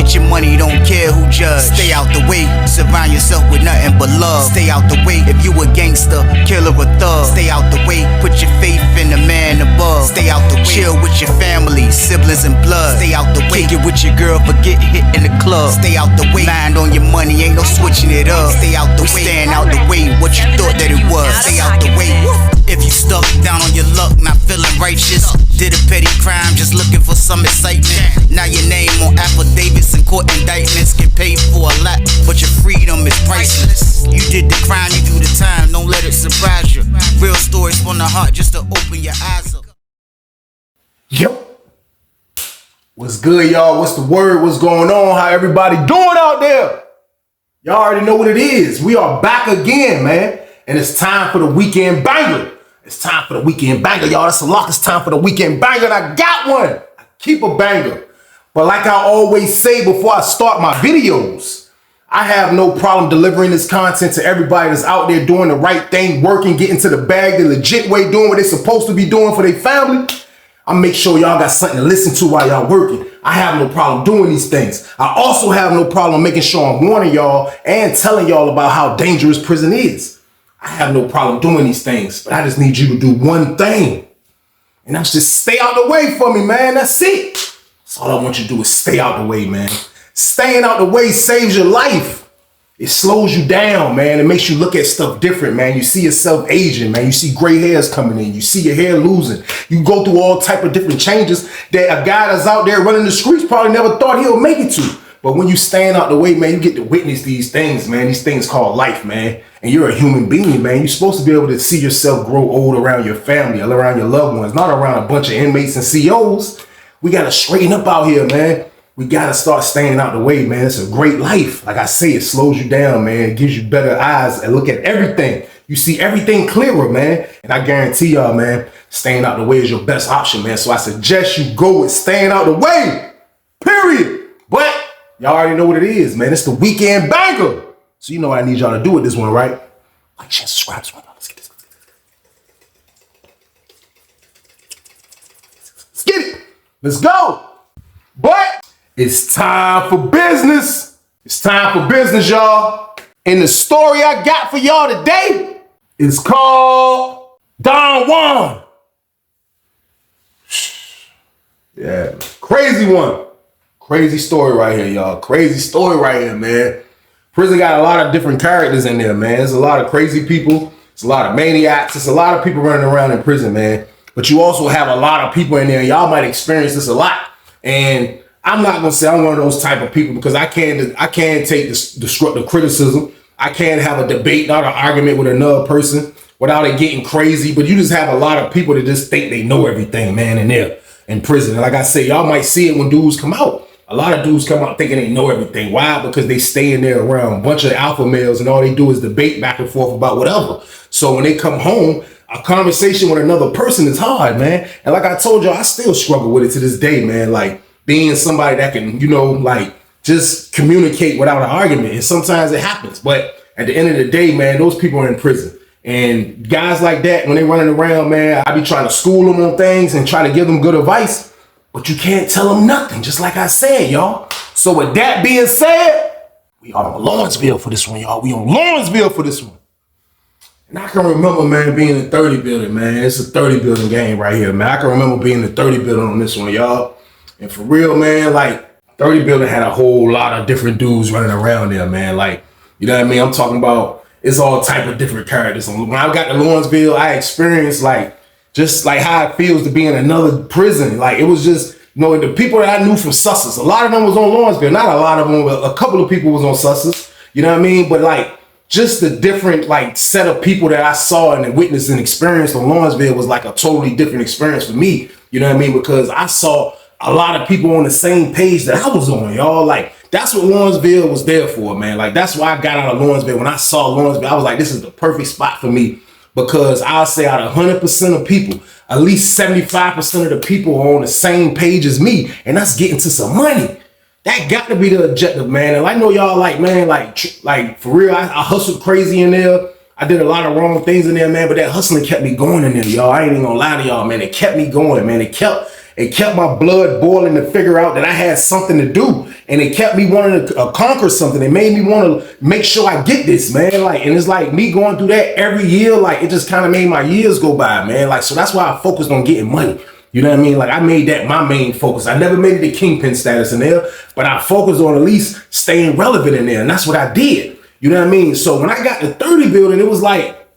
Get your money, don't care who judge. Stay out the way, surround yourself with nothing but love. Stay out the way, if you a gangster, killer or thug. Stay out the way, put your faith in the man above. Stay out the way, chill with your family, siblings and blood. Stay out the way, kick it with your girl, forget hit in the club. Stay out the way, mind on your money, ain't no switching it up. Stay out the way, stand out the way, what you thought that it was. Stay out the way. If you stuck down on your luck, not feeling righteous, did a petty crime, just looking for some excitement. Now your name on affidavits and court indictments, get paid for a lot, but your freedom is priceless. You did the crime, you do the time, don't let it surprise you. Real stories from the heart, just to open your eyes up. Yep. What's good, y'all? What's the word? What's going on? How everybody doing out there? Y'all already know what it is. We are back again, man. And it's time for the weekend banger. It's time for the weekend banger, y'all. That's a lock. It's time for the weekend banger, and I got one. I keep a banger. But like I always say before I start my videos, I have no problem delivering this content to everybody that's out there doing the right thing, working, getting to the bag the legit way, doing what they're supposed to be doing for their family. I make sure y'all got something to listen to while y'all working. I have no problem doing these things. I also have no problem making sure I'm warning y'all and telling y'all about how dangerous prison is. I have no problem doing these things, but I just need you to do one thing. And that's just stay out the way for me, man. That's it. That's all I want you to do is stay out the way, man. Staying out the way saves your life. It slows you down, man. It makes you look at stuff different, man. You see yourself aging, man. You see gray hairs coming in. You see your hair losing. You go through all type of different changes that a guy that's out there running the streets probably never thought he'll make it to. But when you stand out the way, man, you get to witness these things, man. These things called life, man. And you're a human being, man. You're supposed to be able to see yourself grow old around your family, around your loved ones, not around a bunch of inmates and COs. We got to straighten up out here, man. We got to start staying out the way, man. It's a great life. Like I say, it slows you down, man. It gives you better eyes and look at everything. You see everything clearer, man. And I guarantee y'all, man, staying out the way is your best option, man. So I suggest you go with staying out the way, period. But y'all already know what it is, man. It's the weekend banger. So you know what I need y'all to do with this one, right? Like, share, subscribe, Let's get this. Let's get it. Let's go. But it's time for business. It's time for business, y'all. And the story I got for y'all today is called Don Juan. Yeah, crazy one. Crazy story right here, y'all. Crazy story right here, man. Prison got a lot of different characters in there, man. There's a lot of crazy people. There's a lot of maniacs. There's a lot of people running around in prison, man. But you also have a lot of people in there. Y'all might experience this a lot. And I'm not gonna say I'm one of those type of people because I can't take this destructive criticism. I can't have a debate, not an argument with another person without it getting crazy. But you just have a lot of people that just think they know everything, man, in there in prison. And like I say, y'all might see it when dudes come out. A lot of dudes come out thinking they know everything. Why? Because they stay in there around a bunch of alpha males and all they do is debate back and forth about whatever. So when they come home, a conversation with another person is hard, man. And like I told y'all, I still struggle with it to this day, man. Like being somebody that can, you know, like just communicate without an argument. And sometimes it happens. But at the end of the day, man, those people are in prison. And guys like that, when they're running around, man, I be trying to school them on things and try to give them good advice. But you can't tell them nothing, just like I said, y'all. So with that being said, we are on Lawrenceville for this one, y'all. We on Lawrenceville for this one. And I can remember, man, being in the 30 building, man. It's a 30 building game right here, man. I can remember being in the 30 building on this one, y'all. And for real, man, like 30 building had a whole lot of different dudes running around there, man. Like, you know what I mean? I'm talking about it's all type of different characters. When I got to Lawrenceville, I experienced just like how it feels to be in another prison. Like it was just, you know, the people that I knew from Sussex, a lot of them was on Lawrenceville. Not a lot of them, but a couple of people was on Sussex. You know what I mean? But like just the different like set of people that I saw and witnessed and experienced on Lawrenceville was like a totally different experience for me. You know what I mean? Because I saw a lot of people on the same page that I was on, y'all. Like that's what Lawrenceville was there for, man. Like that's why I got out of Lawrenceville. When I saw Lawrenceville, I was like, this is the perfect spot for me. Because I'll say out of 100% of people, at least 75% of the people are on the same page as me. And that's getting to some money. That got to be the objective, man. And I know y'all like, man, like for real, I hustled crazy in there. I did a lot of wrong things in there, man. But that hustling kept me going in there, y'all. I ain't even gonna lie to y'all, man. It kept me going, man. It kept It kept my blood boiling to figure out that I had something to do. And it kept me wanting to conquer something. It made me want to make sure I get this, man. Like, and it's like me going through that every year, like it just kind of made my years go by, man. Like, so that's why I focused on getting money. You know what I mean? Like, I made that my main focus. I never made it the kingpin status in there, but I focused on at least staying relevant in there. And that's what I did. You know what I mean? So when I got the 30 building, it was like,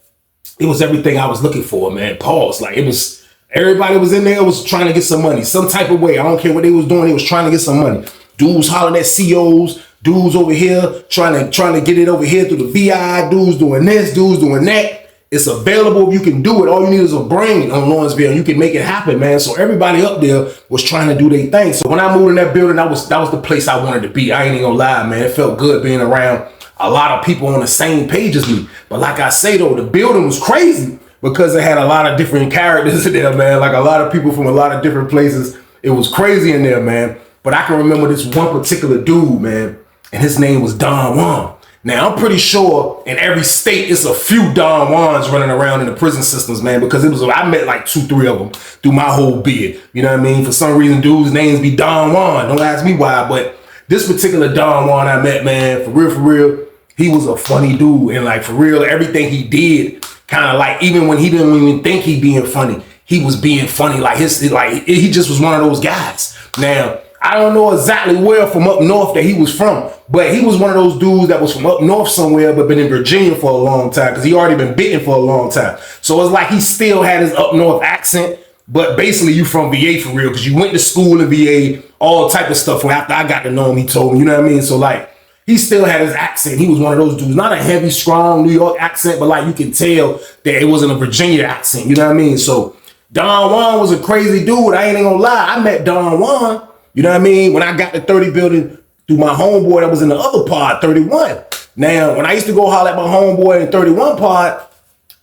it was everything I was looking for, man. Pause. Like, it was, everybody was in there, was trying to get some money, some type of way. I don't care what they was doing. They was trying to get some money. Dudes hollering at COs, dudes over here trying to get it over here through the VI, dudes doing this, dudes doing that. It's available. You can do it. All you need is a brain on Lawrenceville. You can make it happen, man. So everybody up there was trying to do their thing. So when I moved in that building, that was the place I wanted to be. I ain't even gonna lie, man. It felt good being around a lot of people on the same page as me. But like I say though, the building was crazy because it had a lot of different characters in there, man. Like a lot of people from a lot of different places. It was crazy in there, man. But I can remember this one particular dude, man, and his name was Don Juan. Now, I'm pretty sure in every state, it's a few Don Juans running around in the prison systems, man, because I met like 2-3 of them through my whole bid. You know what I mean? For some reason, dudes' names be Don Juan. Don't ask me why, but this particular Don Juan I met, man, for real, he was a funny dude. And like, for real, everything he did, kind of like, even when he didn't even think he being funny, he was being funny. Like, he just was one of those guys. Now, I don't know exactly where from up north that he was from, but he was one of those dudes that was from up north somewhere, but been in Virginia for a long time because he already been bitten for a long time. So it's like he still had his up north accent, but basically you from VA for real because you went to school in VA, all type of stuff. After I got to know him, he told me, you know what I mean? So like, he still had his accent. He was one of those dudes, not a heavy, strong New York accent, but like you can tell that it wasn't a Virginia accent, you know what I mean? So Don Juan was a crazy dude. I ain't gonna lie. I met Don Juan, you know what I mean, when I got the 30 building through my homeboy that was in the other pod, 31. Now, when I used to go holler at my homeboy in 31 pod,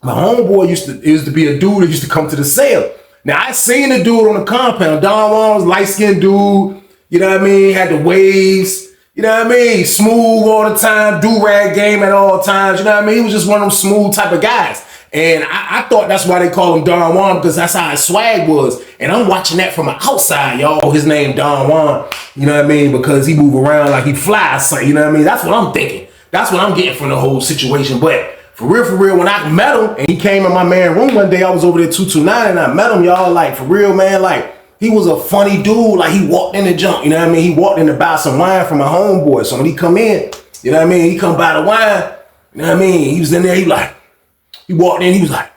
my homeboy used to be a dude that used to come to the sale. Now, I seen the dude on the compound. Don Juan was light-skinned dude, you know what I mean, had the waves, you know what I mean, smooth all the time, do-rag game at all times, you know what I mean? He was just one of them smooth type of guys. And I thought that's why they call him Don Juan, because that's how his swag was. And I'm watching that from outside, y'all. His name Don Juan, you know what I mean? Because he move around like he flies, you know what I mean? That's what I'm thinking. That's what I'm getting from the whole situation. But for real, when I met him, and he came in my man room one day, I was over there 229, and I met him, y'all, like, for real, man, like, he was a funny dude. Like, he walked in the junk, you know what I mean? He walked in to buy some wine from my homeboy. So when he come in, you know what I mean? He come buy the wine, you know what I mean? He was in there, he walked in, he was like,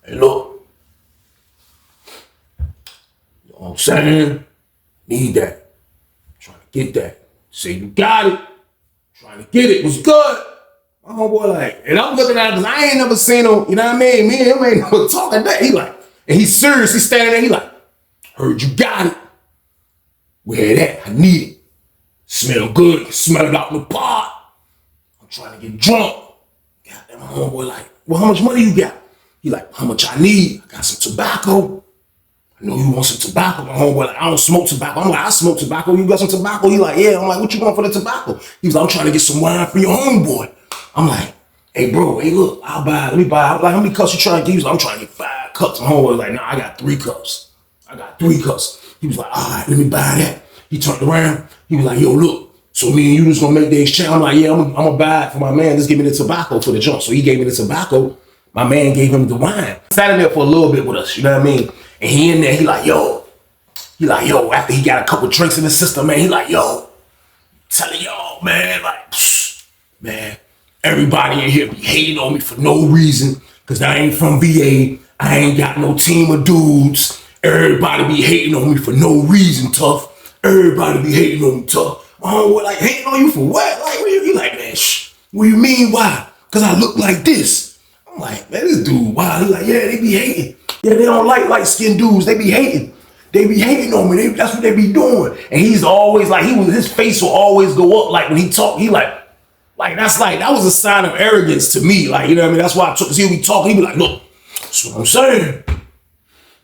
hey, look, you know what I'm saying? Need that. Trying to get that. Say you got it. Trying to get it. Was good. My homeboy like, and I'm looking at him because I ain't never seen him, you know what I mean? Me and him ain't never talking that. He like, and he's serious. He's standing there. He like, heard you got it. Where that? I need it. Smell good. You smell it out in the pot. I'm trying to get drunk. And my homeboy like, well, how much money you got? He like, how much I need? I got some tobacco. I know you want some tobacco. My homeboy like, I don't smoke tobacco. I'm like, I smoke tobacco. You got some tobacco? He like, yeah. I'm like, what you want for the tobacco? He was like, I'm trying to get some wine for your homeboy. I'm like, hey, bro, hey, look, I'll buy, let me buy. I'm like, how many cups you trying to get? He was like, I'm trying to get 5 cups. My homeboy was like, nah, I got 3 cups. I got 3 cups. He was like, all right, let me buy that. He turned around. He was like, yo, look. So me and you just gonna make the exchange. I'm like, yeah, I'm gonna buy it for my man. Just give me the tobacco for the junk. So he gave me the tobacco. My man gave him the wine. Sat in there for a little bit with us, you know what I mean? And he in there, he like, yo, after he got a couple drinks in the system, man, he like, yo, telling y'all, man, like, man, everybody in here be hating on me for no reason, because I ain't from VA. I ain't got no team of dudes. Everybody be hating on me for no reason, tough. Everybody be hating on me, tough. My homeboy like, hating on you for what? Like, what you like, man, what do you mean, why? Because I look like this. I'm like, man, this dude, why? He like, yeah, they be hating. Yeah, they don't like light-skinned dudes. They be hating. They be hating on me. That's what they be doing. And he's always like, his face will always go up. Like when he talk, he like that was a sign of arrogance to me. Like, you know what I mean? That's why he'll be talking. He'll be like, look, that's what I'm saying.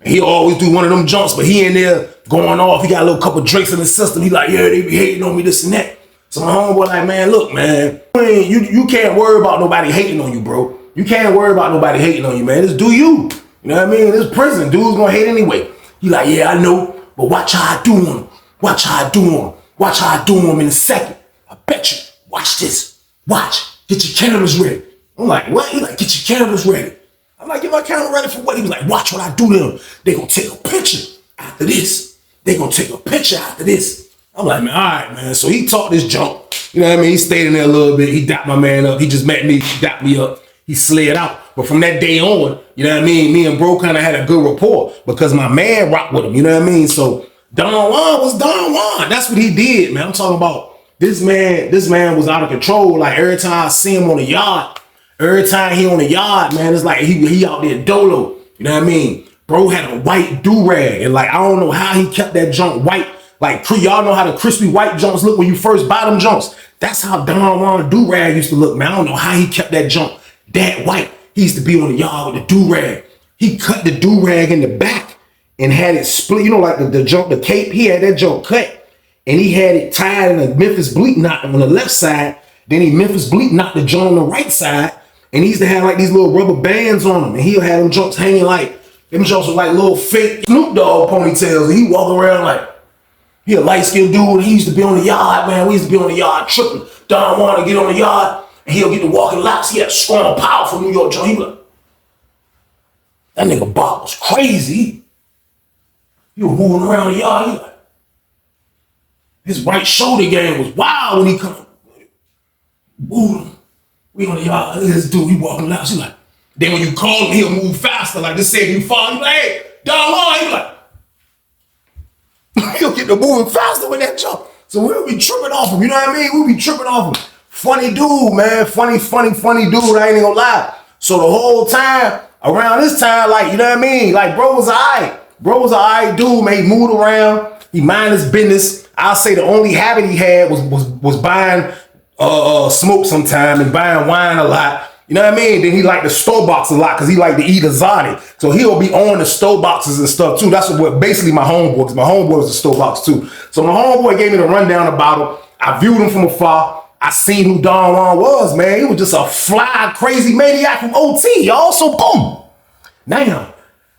And he'll always do one of them jumps, but he in there going off. He got a little couple drinks in the system. He like, yeah, they be hating on me, this and that. So my homeboy like, man, look, man, you can't worry about nobody hating on you, bro. You can't worry about nobody hating on you, man. Just do you. You know what I mean? This prison, dude's gonna hate anyway. He like, yeah, I know, but watch how I do on him. Watch how I do on him. Watch how I do on him in a second. I bet you. Watch this. Watch. Get your cameras ready. I'm like, what? He like, get your cameras ready. I'm like, get my camera ready for what? He was like, watch what I do to them. They gonna take a picture after this. They gonna take a picture after this. I'm like, man, all right, man. So he talked this junk. You know what I mean? He stayed in there a little bit. He dapped my man up. He just met me. He dapped me up. He slid out. But from that day on, you know what I mean? Me and bro kind of had a good rapport because my man rocked with him. You know what I mean? So Don Juan was Don Juan. That's what he did, man. I'm talking about this man. This man was out of control. Like every time I see him on the yard, every time he on the yard, man, it's like he out there dolo. You know what I mean? Bro had a white do-rag. And like, I don't know how he kept that junk white. Like, y'all know how the crispy white junks look when you first buy them junks. That's how Don Juan do-rag used to look, man. I don't know how he kept that junk that white. He used to be on the yard with the do-rag. He cut the do-rag in the back and had it split. You know, like the junk, the cape, he had that junk cut. And he had it tied in a Memphis bleak knot on the left side. Then he Memphis bleak knot the junk on the right side. And he used to have like these little rubber bands on him. And he'll have them junks hanging like, them junks were like little fake Snoop Dogg ponytails. And he walk around like, he a light-skinned dude. He used to be on the yard, man. We used to be on the yard tripping. Don Juan to get on the yard. And he'll get to walking laps. He had strong, powerful New York joint. He was like, that nigga Bob was crazy. He was moving around the yard. He like, his right shoulder game was wild when he come. Boom. We on the yard. This dude, he walking laps. He like, then when you call him, he'll move faster. Like, just say if you fall, he like, hey, Don Juan. He like, he'll get to moving faster with that jump. So we'll be tripping off him. You know what I mean? We'll be tripping off him. Funny dude, man. Funny dude. I ain't gonna lie. So the whole time, around this time, like, you know what I mean? Like, bro was all right. Bro was all right dude, man. He moved around. He mind his business. I'll say the only habit he had was buying smoke sometime and buying wine a lot. You know what I mean? Then he liked the store box a lot because he liked to eat exotic. So he'll be on the store boxes and stuff too. That's what basically my homeboy, because my homeboy was a store box too. So my homeboy gave me the rundown about him. I viewed him from afar. I seen who Don Juan was, man. He was just a fly, crazy maniac from OT, y'all. So boom. Now,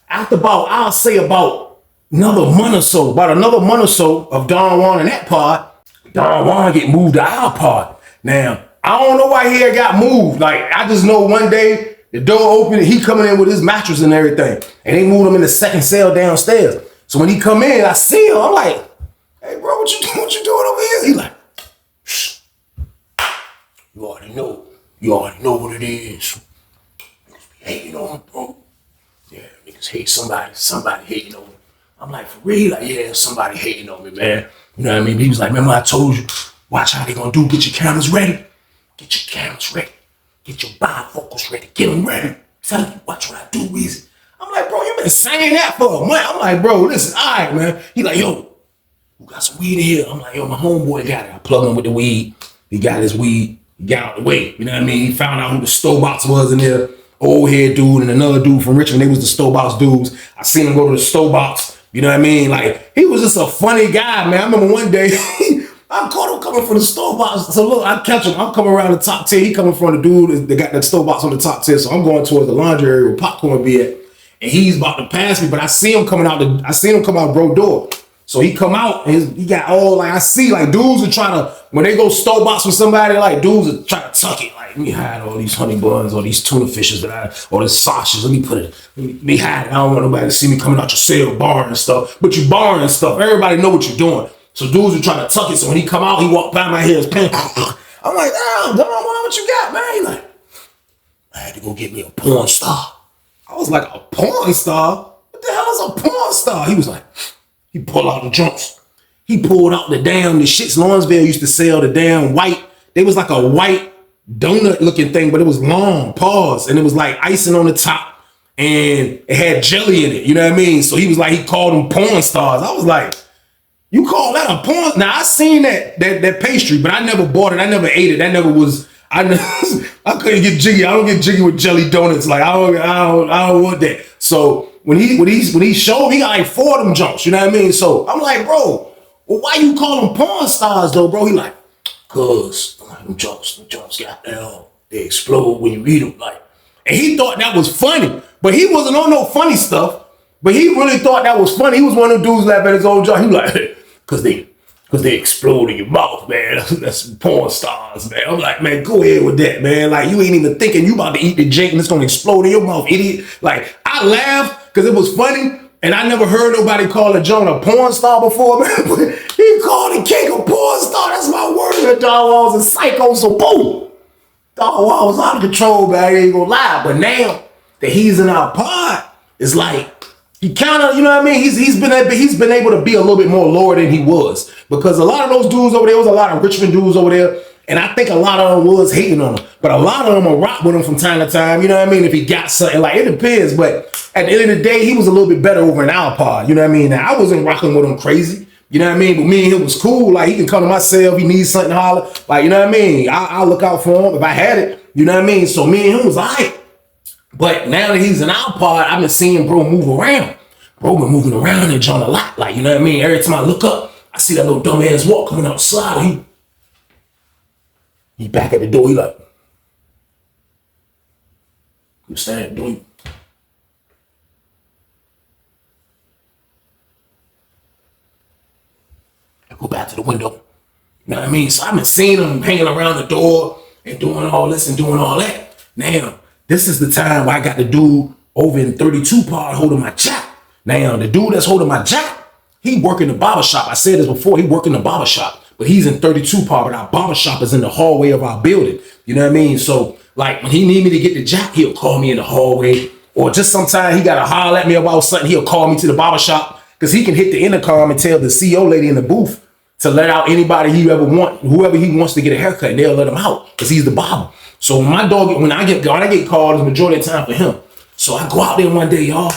after I'll say about another month or so of Don Juan in that pod, Don Juan get moved to our pod. Now, I don't know why he had got moved. Like, I just know one day the door opened and he coming in with his mattress and everything. And they moved him in the second cell downstairs. So when he come in, I see him. I'm like, hey, bro, what you doing over here? He like, shh. You already know. You already know what it is. Niggas be hating on him, bro. Yeah, niggas hate somebody. Somebody hating on him. I'm like, for real? Like, yeah, somebody hating on me, man. You know what I mean? He was like, remember I told you, watch how they gonna do. Get your cameras ready. Get your cameras ready. Get your bifocals ready. Get them ready. Tell you, watch what I do, Weezy. I'm like, bro, you been saying that for a month. I'm like, bro, listen, all right, man. He like, yo, who got some weed in here? I'm like, yo, my homeboy got it. I plug him with the weed. He got his weed. He got out the way. You know what I mean? He found out who the store box was in there. Old head dude and another dude from Richmond. They was the store box dudes. I seen him go to the store box. You know what I mean? Like, he was just a funny guy, man. I remember one day, I caught him coming from the store box. So look, I catch him. I'm coming around the top tier. He coming from the dude that got that store box on the top tier. So I'm going towards the laundry area where popcorn be at. And he's about to pass me, but I see him coming out bro door. So he come out and he got all like, I see like dudes are trying to, when they go store box with somebody, like dudes are trying to tuck it. Like, let me hide all these honey buns or these tuna fishes or the sausages. Let me hide it. I don't want nobody to see me coming out your cell barring and stuff. But you barring and stuff. Everybody know what you're doing. So dudes are trying to tuck it. So when he come out, he walk by my head, his pen. I'm like, damn, what you got, man? He like, I had to go get me a porn star. I was like, a porn star? What the hell is a porn star? He was like, he pulled out the jumps. He pulled out the shits Lawrenceville used to sell the damn white. They was like a white donut looking thing, but it was long, pause. And it was like icing on the top and it had jelly in it. You know what I mean? So he was like, he called them porn stars. I was like, you call that a porn? Now I seen that pastry, but I never bought it. I never ate it. That never was, I couldn't get jiggy. I don't get jiggy with jelly donuts. Like I don't want that. So when he showed, he got like 4 of them jumps. You know what I mean? So I'm like, bro, well, why you call them porn stars though, bro? He like, cause them jumps goddamn, they explode when you eat them. Like, and he thought that was funny. But he wasn't on no funny stuff. But he really thought that was funny. He was one of them dudes laughing at his own joke. He was like, cause they explode in your mouth, man. That's porn stars, man. I'm like, man, go ahead with that, man. Like, you ain't even thinking you about to eat the jank and it's gonna explode in your mouth, idiot. Like, I laughed because it was funny. And I never heard nobody call a Joan a porn star before, man. But he called the cake a porn star. That's my word. That dog was a psycho, so boom. Dog was out of control, man. I ain't gonna lie. But now that he's in our pod, it's like, he kind of, you know what I mean? He's been able to be a little bit more lower than he was. Because a lot of those dudes over there, was a lot of Richmond dudes over there. And I think a lot of them was hating on him. But a lot of them will rock with him from time to time. You know what I mean? If he got something, like, it depends. But at the end of the day, he was a little bit better over in our pod. You know what I mean? Now, I wasn't rocking with him crazy. You know what I mean? But me and him was cool. Like, he can come to my cell if he needs something to holler. Like, you know what I mean? I'll look out for him if I had it. You know what I mean? So me and him was all right. But now that he's in our pod, I've been seeing bro move around. Bro been moving around and John a lot. Like, you know what I mean? Every time I look up, I see that little dumb ass walk coming out the slide. He back at the door. He like, you standing doing. I go back to the window. You know what I mean? So I've been seeing him hanging around the door and doing all this and doing all that. Now, this is the time where I got the dude over in 32 pod holding my jack. Now, the dude that's holding my jack, he work in the barber shop. I said this before, he work in the barber shop. But he's in 32 part, but our barber shop is in the hallway of our building. You know what I mean? So, like, when he need me to get the jack, he'll call me in the hallway. Or just sometimes he got to holler at me about something, he'll call me to the barber shop. Because he can hit the intercom and tell the CEO lady in the booth to let out anybody he ever want, whoever he wants to get a haircut, and they'll let him out. Because he's the barber. So when my dog, when I get called, it's the majority of the time for him. So I go out there one day, y'all.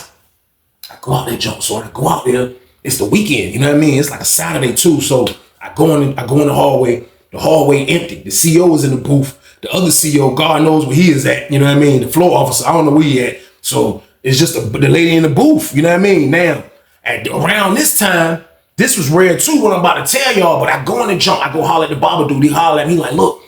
I go out there, Joe. So when I go out there, it's the weekend, you know what I mean? It's like a Saturday too. So I go in the hallway. The hallway empty. The CEO is in the booth. The other CEO, God knows where he is at. You know what I mean? The floor officer, I don't know where he at. So it's just the lady in the booth. You know what I mean? Now, around this time, this was rare too, what I'm about to tell y'all. But I go in the jump. I go holler at the barber dude. He holler at me like, look,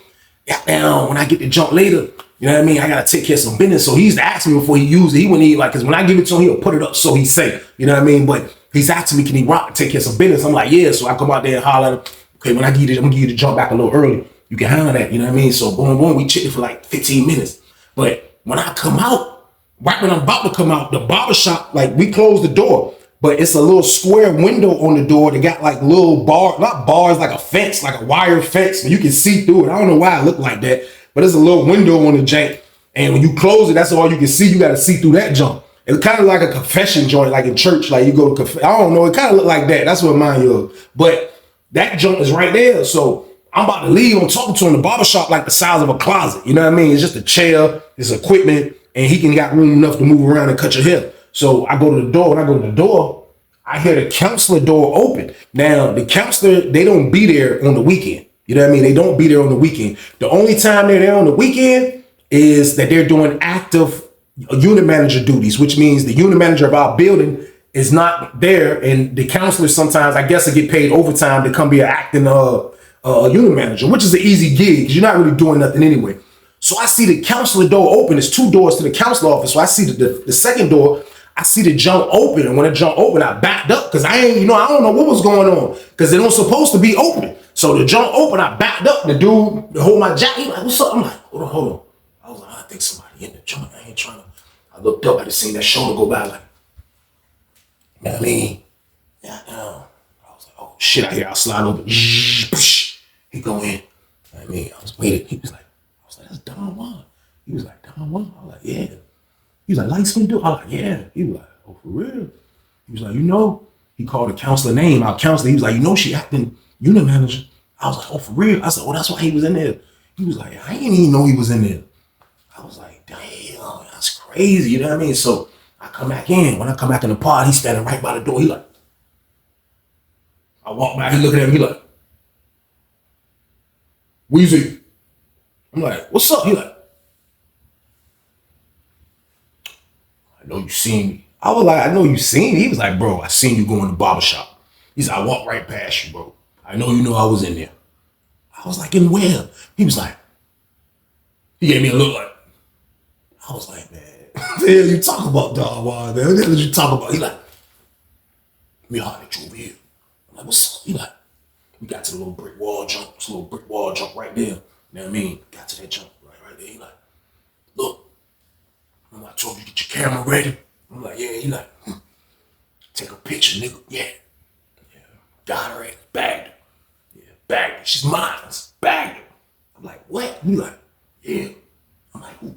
goddamn, when I get the jump later, you know what I mean? I gotta take care of some business. So he used to ask me before he used it. He wouldn't even like, cause when I give it to him, he'll put it up so he say, you know what I mean? But he's asking me, can he rock, take care of some business? I'm like, yeah. So I come out there and holler at him. Okay, when I give you, I'm gonna give you the jump back a little early. You can handle that, you know what I mean? So boom, boom, we chitted for like 15 minutes. But when I come out, right when I'm about to come out, the barber shop, like we close the door, but it's a little square window on the door that got like little not bars, like a fence, like a wire fence, but you can see through it. I don't know why it looked like that, but there's a little window on the jank. And when you close it, that's all you can see. You got to see through that jump. It's kind of like a confession joint, like in church, like you go to I don't know. It kind of looked like that. That's what mine is. But that jump is right there. So I'm about to leave. I'm talking to him in the barbershop like the size of a closet. You know what I mean? It's just a chair, it's equipment, and he can got room enough to move around and cut your hair. So I go to the door. When I go to the door, I hear the counselor door open. Now, the counselor, they don't be there on the weekend. You know what I mean? They don't be there on the weekend. The only time they're there on the weekend is that they're doing active unit manager duties, which means the unit manager of our building is not there. And the counselors sometimes, I guess, they get paid overtime to come be an acting unit manager, which is an easy gig because you're not really doing nothing anyway. So I see the counselor door open. There's two doors to the counselor office. So I see the second door. I see the jump open. And when the jump open, I backed up because I don't know what was going on because they don't supposed to be open. So the jump open, I backed up. The dude hold my jacket. He like, what's up? I'm like, hold on. I was like, I think somebody in the jump. I ain't trying to. I looked up. I just seen that shoulder go by like, you know what I mean? Yeah, I was like, oh shit, I hear I'll slide over. He go in. You know what I mean? I was waiting. He was like, that's Don Juan. He was like, Don Juan? I was like, yeah. He was like, light skin dude? I was like, yeah. He was like, oh, for real? He was like, he called the counselor name. Our counselor, he was like, she acting unit manager. I was like, oh, for real? I said, oh, that's why he was in there. He was like, I didn't even know he was in there. I was like, damn, that's crazy. You know what I mean? So I come back in. When I come back in the pod, he's standing right by the door. He like, I walk by, he looking at me, he like, Weezy. I'm like, what's up? He like, I know you seen me. I was like, I know you seen me. He was like, bro, I seen you go in the barbershop. He said, I walked right past you, bro. I know you know I was in there. I was like, in where? He was like, he gave me a look like, I was like, man, What the hell you talk about, dog? Man? What the hell you talk about? He like, me holler at you over here. I'm like, what's up? He like, we got to the little brick wall jump. This little brick wall jump right there. You know what I mean? Got to that jump right there. He like, look. I'm like, I told you to get your camera ready. I'm like, yeah. He like, take a picture, nigga. Yeah. Got her at bagged her. Yeah, bagged her. She's mine. Bagged her. I'm like, what? He like, yeah. I'm like, who?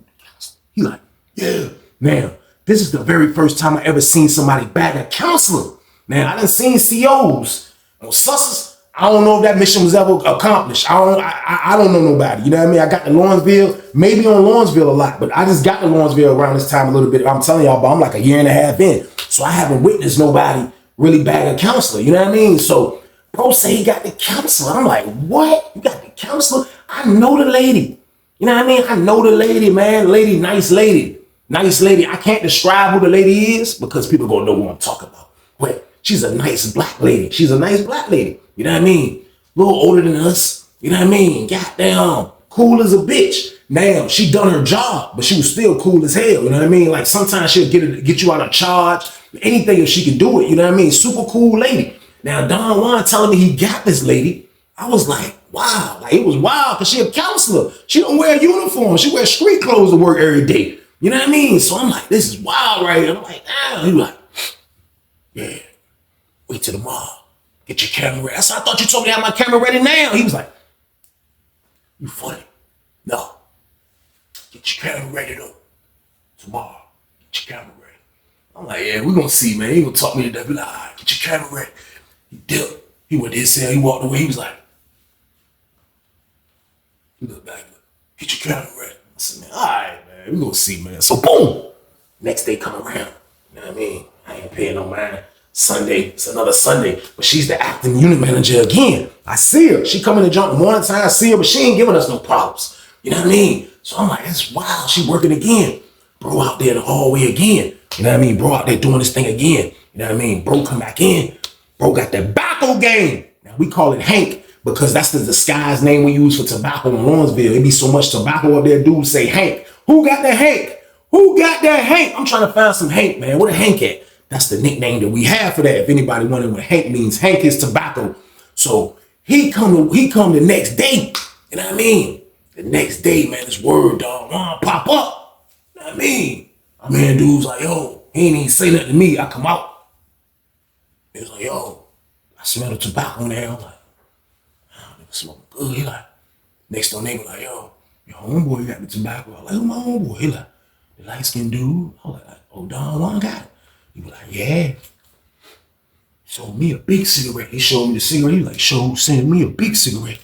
He like, yeah. Now, this is the very first time I ever seen somebody bag a counselor. Now, I done seen COs on Sussers. I don't know if that mission was ever accomplished. I don't know nobody. You know what I mean? I got to Lawrenceville, maybe on Lawrenceville a lot, but I just got to Lawrenceville around this time a little bit. I'm telling y'all, but I'm like a year and a half in. So I haven't witnessed nobody really bag a counselor. You know what I mean? So bro say he got the counselor. I'm like, what? You got the counselor? I know the lady. You know what I mean? I know the lady, man. Lady, nice lady. Nice lady. I can't describe who the lady is because people gonna know who I'm talking about. But she's a nice black lady. She's a nice black lady. You know what I mean? A little older than us. You know what I mean? Goddamn. Cool as a bitch. Now, she done her job, but she was still cool as hell. You know what I mean? Like sometimes she'll get you out of charge. Anything if she can do it. You know what I mean? Super cool lady. Now, Don Juan telling me he got this lady. I was like, wow. Like it was wild because she a counselor. She don't wear a uniform. She wears street clothes to work every day. You know what I mean? So I'm like, this is wild right here. I'm like, damn. He was like, yeah, wait till tomorrow. Get your camera ready. I thought you told me to have my camera ready now. He was like, you funny. No. Get your camera ready though. Tomorrow. Get your camera ready. I'm like, yeah, we're gonna see, man. He gonna talk me to that. Be like, all right, get your camera ready. He dipped. He went to his cell. He walked away. He was like, he looked back. Get your camera ready. I said, man, all right, man. We gonna see, man. So boom. Next day come around. You know what I mean? I ain't paying no mind. Sunday, it's another Sunday, but she's the acting unit manager again. I see her. She coming to jump one time, I see her, but she ain't giving us no problems. You know what I mean? So I'm like, that's wild. She working again. Bro out there in the hallway again. You know what I mean? Bro out there doing this thing again. You know what I mean? Bro come back in. Bro got that tobacco game. Now we call it Hank because that's the disguise name we use for tobacco in Lawrenceville. It be so much tobacco up there, dudes say Hank. Who got that Hank? Who got that Hank? I'm trying to find some Hank, man. Where the Hank at? That's the nickname that we have for that. If anybody wondering what Hank means, Hank is tobacco. So he come the next day. You know what I mean? The next day, man, this word dog pop up. You know what I mean? My man dude's like, yo, he ain't even say nothing to me. I come out. He was like, yo, I smell the tobacco in there. I'm like, oh, nigga smoking good. He like, next door neighbor like, yo, your homeboy got the tobacco. I'm like, who my homeboy? He like, the light-skinned dude. I was like, oh, Don Juan got it. He was like, yeah. Showed me a big cigarette. He showed me the cigarette. He was like, send me a big cigarette.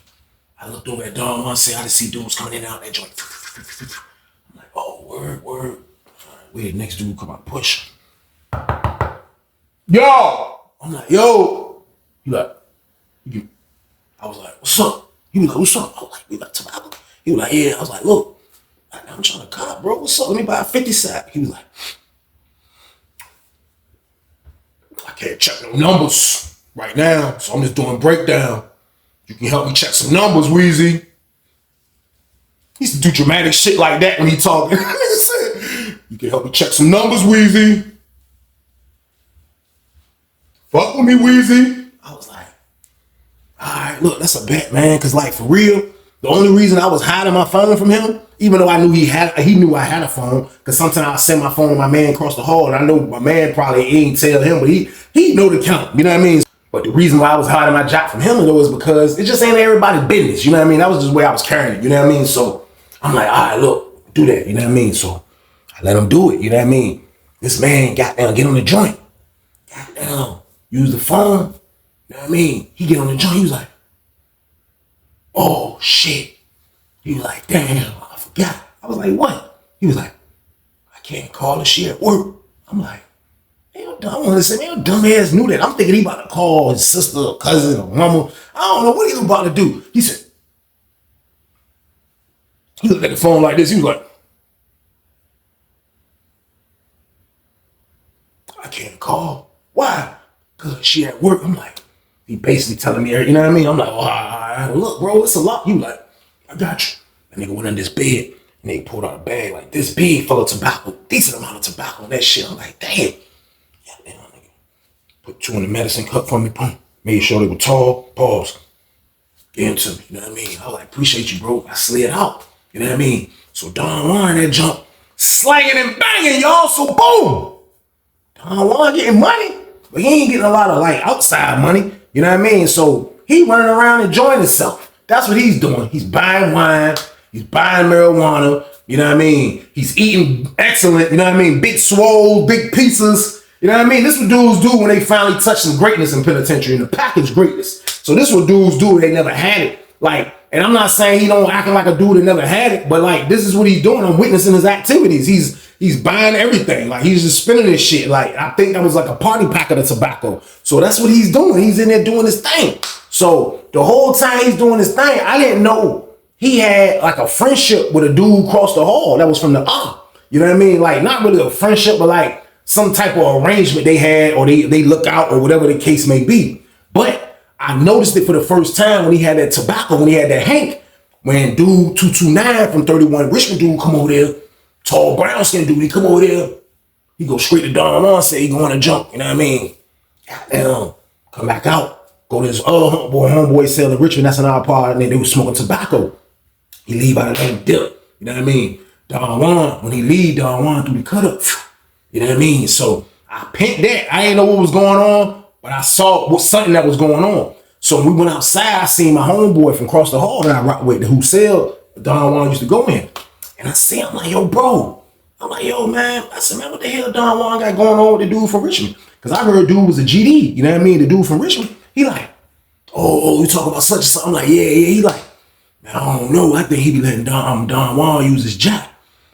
I looked over at Don Juan, said, I just see dudes coming in and out that joint. I'm like, oh, word. All right, wait, next dude come out, push. Yo! I'm like, yo! He like, I was like, what's up? He was like, what's up? I was like, we got tobacco. He was like, yeah. I was like, look, I'm trying to cop, bro. What's up? Let me buy a 50 sack. He was like, I can't check no numbers right now, so I'm just doing breakdown. You can help me check some numbers, Weezy. He used to do dramatic shit like that when he talking. You can help me check some numbers, Weezy. Fuck with me, Weezy. I was like, all right, look, that's a bet, man. Cause like for real, the only reason I was hiding my phone from him, even though I knew he knew I had a phone, cause sometimes I send my phone to my man across the hall, and I know my man probably ain't tell him, but he know the count. You know what I mean? But the reason why I was hiding my job from him though is because it just ain't everybody's business. You know what I mean? That was just the way I was carrying it. You know what I mean? So I'm like, all right, look, do that. You know what I mean? So I let him do it. You know what I mean? This man got down, get on the joint. Got down, use the phone. You know what I mean? He get on the joint. He was like, oh shit. He was like, damn, I forgot. I was like, what? He was like, I can't call her. She at work. I'm like, I want to say, man, dumbass knew that. I'm thinking he about to call his sister or cousin or mama. I don't know what he was about to do. He said, he looked at the phone like this. He was like, I can't call. Why? Because she at work. I'm like, he basically telling me, you know what I mean? I'm like, oh, look, bro, it's a lot. He was like, I got you. That nigga went under his bed, And they pulled out a bag like this big full of tobacco, decent amount of tobacco and that shit. I'm like, damn. Yeah, damn, nigga. Put 2 in the medicine cup for me, boom. Made sure they were tall, pause. Get into me, you know what I mean? I was like, appreciate you, bro. I slid out, you know what I mean? So Don Juan, that jump, slanging and banging, y'all, so boom. Don Juan getting money, but he ain't getting a lot of like outside money, you know what I mean? So he running around enjoying himself. That's what he's doing. He's buying wine, he's buying marijuana, you know what I mean? He's eating excellent, you know what I mean? Big swole, big pizzas, you know what I mean? This is what dudes do when they finally touch some greatness in penitentiary, and the package greatness. So this is what dudes do when they never had it. Like, and I'm not saying he don't acting like a dude that never had it, but like, this is what he's doing. I'm witnessing his activities. He's buying everything. Like, he's just spending this shit. Like, I think that was like a party pack of the tobacco. So that's what he's doing. He's in there doing his thing. So the whole time he's doing his thing, I didn't know he had like a friendship with a dude across the hall that was from the you know what I mean? Like, not really a friendship, but like some type of arrangement they had, or they look out, or whatever the case may be. But I noticed it for the first time when he had that tobacco, when he had that Hank, when dude 229 from 31 Richmond dude come over there, tall brown skin dude, he come over there, he go straight to Don Juan, say he going to jump, you know what I mean? Goddamn, come back out, go to his other homeboy selling Richmond, that's an our part, and they was smoking tobacco. He leave out of that dip, you know what I mean? Don Juan, when he leave, Don Juan through the cut up, you know what I mean? So I picked that, I didn't know what was going on, but I saw something that was going on. So when we went outside, I seen my homeboy from across the hall that I rock with, who sell Don Juan used to go in. And I see him, I'm like, yo, bro. I'm like, yo, man. I said, man, what the hell Don Juan got going on with the dude from Richmond? Because I heard dude was a GD, you know what I mean? The dude from Richmond. He like, oh, you talk about such and such. I'm like, yeah. He like, man, I don't know. I think he be letting Don Juan use his jack.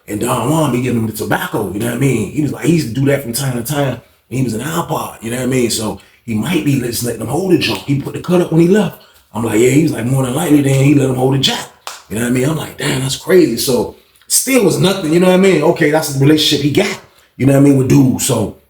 And Don Juan be giving him the tobacco, you know what I mean? He was like, he used to do that from time to time. He was an iPod, you know what I mean? So he might be just letting them hold the junk. He put the cut up when he left. I'm like, yeah, he was like, more than likely, then he let him hold the jack. You know what I mean? I'm like, damn, that's crazy. So still was nothing, you know what I mean? Okay, that's the relationship he got, you know what I mean, with dude. So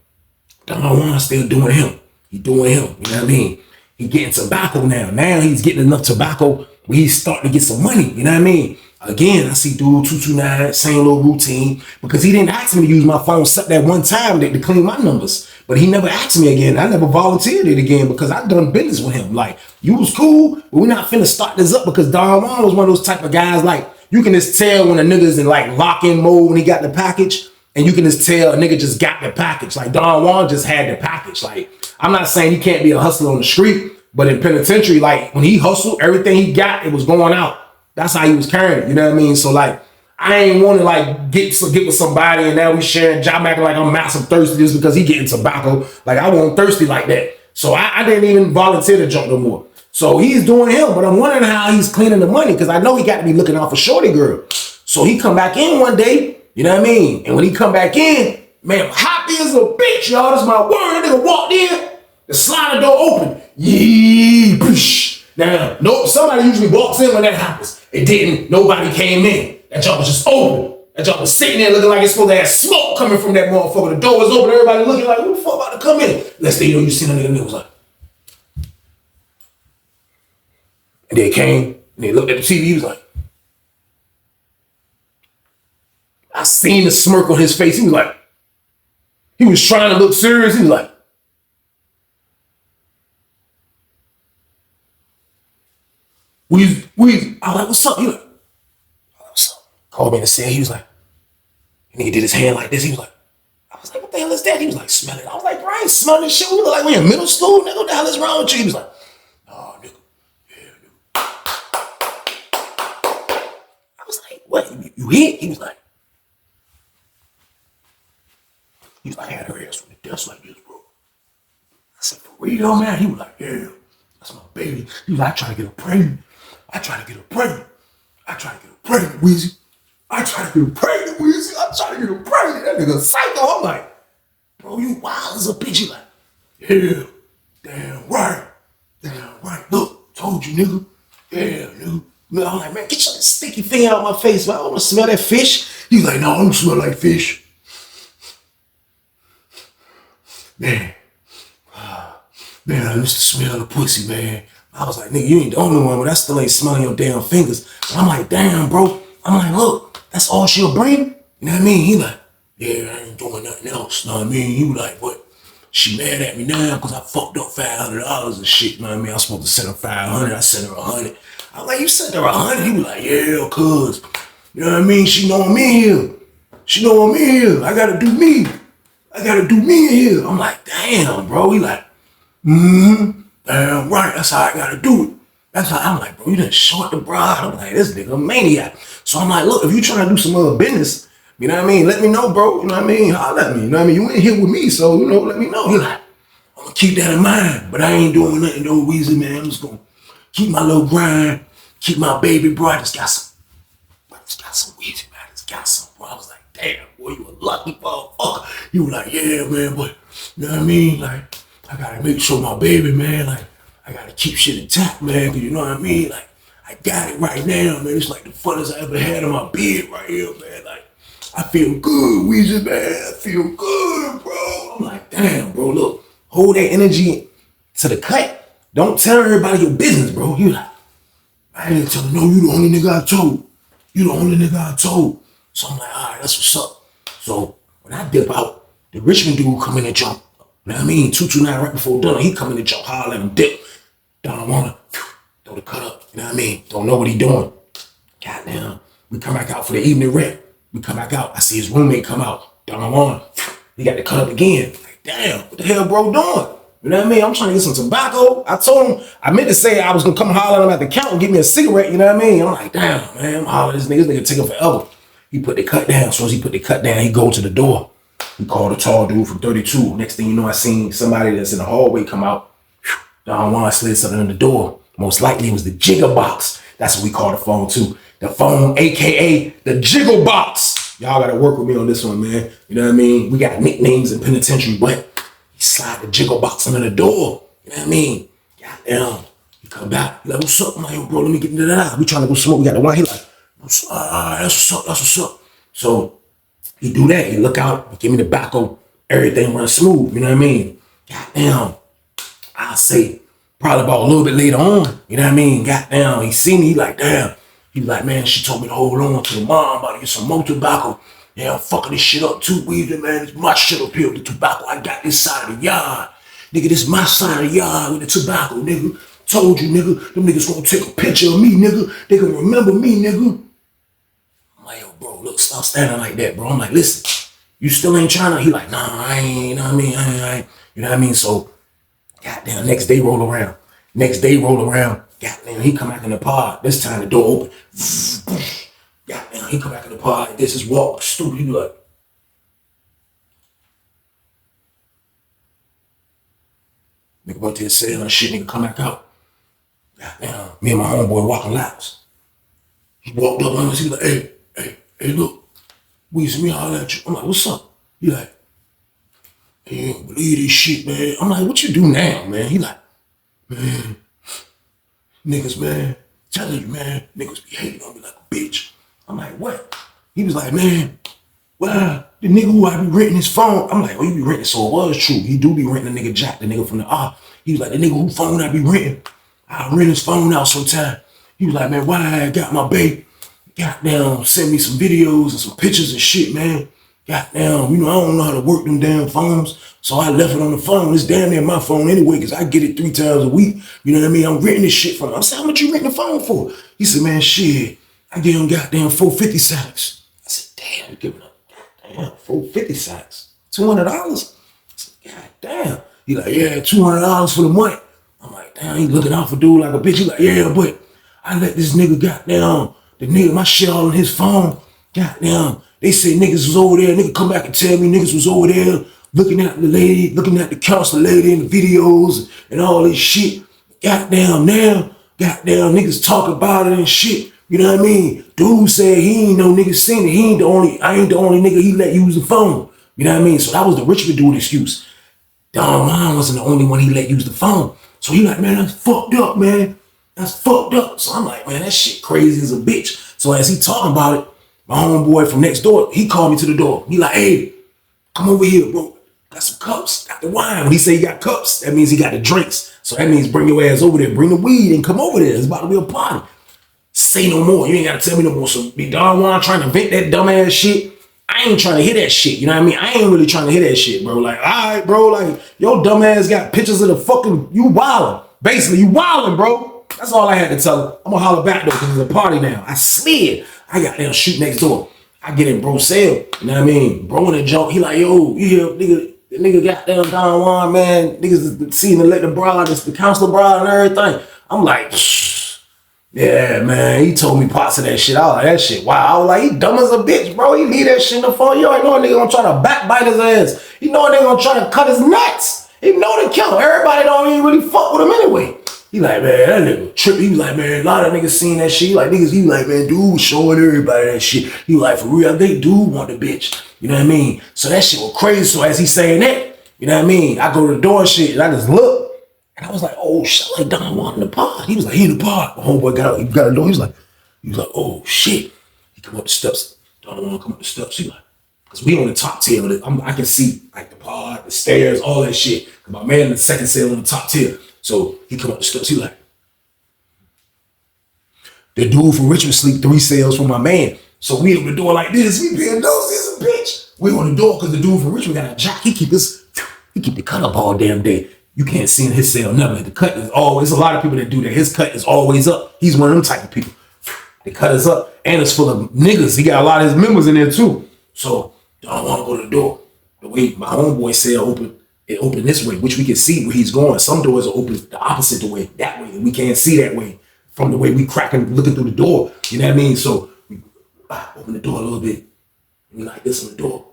Don Juan still doing him. He doing him, you know what I mean? He getting tobacco now. Now he's getting enough tobacco where he's starting to get some money, you know what I mean? Again, I see dude 229, same little routine, because he didn't ask me to use my phone except that one time to clean my numbers. But he never asked me again. I never volunteered it again because I done business with him. Like, you was cool, but we're not finna start this up, because Don Juan was one of those type of guys, like, you can just tell when a nigga's in like lock-in mode when he got the package, and you can just tell a nigga just got the package. Like, Don Juan just had the package. Like, I'm not saying he can't be a hustler on the street, but in penitentiary, like, when he hustled, everything he got, it was going out. That's how he was carrying it, you know what I mean? So like, I ain't want to like get with somebody and now we sharing job acting like I'm massive thirsty just because he getting tobacco. Like, I wasn't thirsty like that. So I didn't even volunteer to jump no more. So he's doing him, but I'm wondering how he's cleaning the money, because I know he got to be looking out for shorty girl. So he come back in one day, you know what I mean? And when he come back in, man, happy as a bitch, y'all. That's my word. That nigga walked in, the slider door open. Yee, push. Now, no, somebody usually walks in when that happens. It didn't. Nobody came in. That job was just open. That job was sitting there looking like it's supposed to have smoke coming from that motherfucker. The door was open. Everybody looking like, who the fuck about to come in? Let's say, you seen a nigga, and it was like. And they came, and they looked at the TV. He was like. I seen the smirk on his face. He was like. He was trying to look serious. He was like. I was like, what's up? He like, what's up? Called me and said, he was like, and he did his hand like this. He was like, I was like, what the hell is that? He was like, smell it. I was like, bro, I ain't smelling this shit. We look like we in middle school, nigga. What the hell is wrong with you? He was like, oh, nigga. Yeah, nigga. I was like, what? You hit? He was like, I had her ass from the desk like this, bro. I said, for real, man? He was like, yeah, that's my baby. He was like, I try to get her pregnant. I try to get her pregnant, Weezy. I try to get her pregnant, Weezy. That nigga psycho. I'm like, bro, you wild as a bitch. He like, yeah, damn right. Look, told you, nigga. Yeah, nigga. I'm like, man, get your sticky thing out of my face, man. I don't want to smell that fish. He's like, no, I don't smell like fish. Man, I used to smell the pussy, man. I was like, nigga, you ain't the only one, but I still ain't smelling your damn fingers. And I'm like, damn, bro. I'm like, look, That's all she'll bring? You know what I mean? He like, yeah, I ain't doing nothing else. You know what I mean? He was like, but she mad at me now because I fucked up $500 and shit. You know what I mean? I was supposed to send her 500. I sent her 100. I was like, you sent her 100? He was like, yeah, cuz. You know what I mean? She know I'm in here. She know I'm in here. I gotta do me. I gotta do me in here. I'm like, damn, bro. He like, damn right. That's how I gotta do it. That's how I'm like, bro, you done short the bride. I'm like, this nigga a maniac. So I'm like, look, if you trying to do some other business, you know what I mean? Let me know, bro. You know what I mean? Holler at me. You know what I mean? You ain't here with me, so, you know, let me know. He like, I'm gonna keep that in mind, but I ain't doing nothing though, Weezy, man. I'm just gonna keep my little grind, keep my baby, bro. I just got some Weezy, man. I just got some, bro. I was like, damn, boy, you a lucky motherfucker. You were like, yeah, man, but, you know what I mean? Like, I gotta make sure my baby, man, like, I gotta keep shit intact, man, because you know what I mean? Like, I got it right now, man. It's like the funnest I ever had in my bed right here, man. Like, I feel good, Weezy, man. I feel good, bro. I'm like, damn, bro, look. Hold that energy to the cut. Don't tell everybody your business, bro. You like, I ain't telling no, you the only nigga I told. You the only nigga I told. So I'm like, all right, that's what's up. So when I dip out, the Richmond dude come in and jump. You know what I mean? 229 right before dinner, he come in and jump, holler at him, dip. Don't wanna throw the cut up. You know what I mean? Don't know what he doing. Goddamn. We come back out for the evening rep. We come back out. I see his roommate come out. Don't wanna. He got the cut up again. Like, damn, what the hell, bro, doing? You know what I mean? I'm trying to get some tobacco. I told him, I meant to say I was gonna come holler at him at the counter and give me a cigarette. You know what I mean? I'm like, damn, man, I'm hollering at this nigga. This nigga taking forever. He put the cut down. So as he put the cut down, he go to the door. He called a tall dude from 32. Next thing you know, I seen somebody that's in the hallway come out. Don Juan slid something in the door. Most likely it was the jigger box. That's what we call the phone too. The phone, AKA the jiggle box. Y'all gotta work with me on this one, man. You know what I mean? We got nicknames in penitentiary, but he slide the jiggle box under the door. You know what I mean? Goddamn. He come back. He like, what's up? I'm like, yo, bro, let me get into that. We trying to go smoke. We got the wine. He like, that's what's up. That's what's up. So he do that. He look out. He give me the tobacco. Everything run smooth. You know what I mean? Goddamn. I'll say probably about a little bit later on. You know what I mean? Goddamn. He see me. He like, damn. He like, man, she told me to hold on to the mom. I'm about to get some more tobacco. Yeah, I'm fucking this shit up too, Weezy, man. It's my shit up here with the tobacco. I got this side of the yard. Nigga, this my side of the yard with the tobacco, nigga. Told you, nigga. Them niggas gonna take a picture of me, nigga. They gonna remember me, nigga. I'm like, yo, bro, look, stop standing like that, bro. I'm like, listen, you still ain't trying to? He like, nah, I ain't, you know what I mean? I ain't. You know what I mean? So, goddamn, next day roll around. Goddamn, he come back in the pod. This time the door open. Goddamn, he come back in the pod. This is walk stupid. He like, nigga about to say and shit, nigga come back out. Goddamn, me and my homeboy walking laps. He walked up on us, he like, hey, look, Weezy, me holler at you. I'm like, what's up? He like, hey, you don't believe this shit, man. I'm like, what you do now, man? He like, man, niggas, man, telling you, man, niggas be hating on me like a bitch. I'm like, what? He was like, man, well, the nigga who I be renting his phone. I'm like, oh, you be renting, so it was true. He do be renting a nigga Jack, the nigga from the He was like, the nigga who phone I be renting, I rent his phone out sometime. He was like, man, why I got my babe? Goddamn, send me some videos and some pictures and shit, man. Goddamn, you know, I don't know how to work them damn phones. So I left it on the phone. It's damn near my phone anyway, because I get it 3 times a week. You know what I mean? I'm renting this shit from him. I said, how much you renting the phone for? He said, man, shit, I give him goddamn 450 sacks. I said, damn, you giving up goddamn 450 sacks. $200? I said, god damn. He like, yeah, $200 for the month. I'm like, damn, he looking out for dude like a bitch. He like, yeah, but I let this nigga goddamn, the nigga, my shit all on his phone. Goddamn, they say niggas was over there. Nigga come back and tell me niggas was over there looking at the lady, looking at the counselor lady in the videos and all this shit. Goddamn, now, goddamn, niggas talk about it and shit. You know what I mean? Dude said he ain't no nigga seen it. I ain't the only nigga he let use the phone. You know what I mean? So that was the Richmond dude excuse. Don Juan wasn't the only one he let use the phone. So he like, man, that's fucked up, man. That's fucked up. So I'm like, man, that shit crazy as a bitch. So as he talking about it, my homeboy from next door, he called me to the door. He like, hey, come over here, bro. Got some cups, got the wine. When he say he got cups, that means he got the drinks. So that means bring your ass over there, bring the weed and come over there. It's about to be a party. say no more. You ain't gotta tell me no more. So be Don Juan trying to vent that dumbass shit. I ain't trying to hear that shit. You know what I mean? I ain't really trying to hear that shit, bro. Like, all right, bro. Like, your dumbass got pictures of the fucking, you wildin'. Basically, you wildin', bro. That's all I had to tell him. I'm gonna holler back though, because it's a party now. I slid. I got down shoot next door. I get in bro's cell. You know what I mean? Bro in the jump. He like, yo, you hear, nigga, the nigga got down Don Juan, man. Niggas seen the elected bride, the counselor bride and everything. I'm like, yeah, man. He told me parts of that shit. I was like, that shit, wow. I was like, he dumb as a bitch, bro. He leave that shit in the phone. You already know a nigga gonna try to backbite his ass. You know a nigga gonna try to cut his nuts. He know to kill him. Everybody don't even really fuck with him anyway. He like, man, that nigga trip. He was like, man, a lot of niggas seen that shit. He like, niggas, he like, man, dude was showing everybody that shit. He was like, for real, they do want the bitch. You know what I mean? So that shit was crazy. So as he saying that, you know what I mean? I go to the door and shit, and I just look. And I was like, oh shit, like Don Juan in the pod. He was like, he in the pod. My homeboy got out, he got a door. He was like, oh shit. He come up the steps. Don Juan come up the steps. He like, because we on the top tier. I can see like the pod, the stairs, all that shit. My man in the second cell on the top tier. So he come up the steps. He like, the dude from Richmond sleep 3 cells from my man. So we on the door like this. We being nosy as a bitch. We on the door because the dude from Richmond got a jock. He keep the cut up all damn day. You can't see in his cell never. The cut is always, a lot of people that do that. His cut is always up. He's one of them type of people. The cut is up. And it's full of niggas. He got a lot of his members in there too. So I don't want to go to the door. The way my homeboy cell open, it opened this way, which we can see where he's going. Some doors are open the opposite way, that way. We can't see that way from the way we cracking, looking through the door. You know what I mean? So we open the door a little bit. And we like this on the door.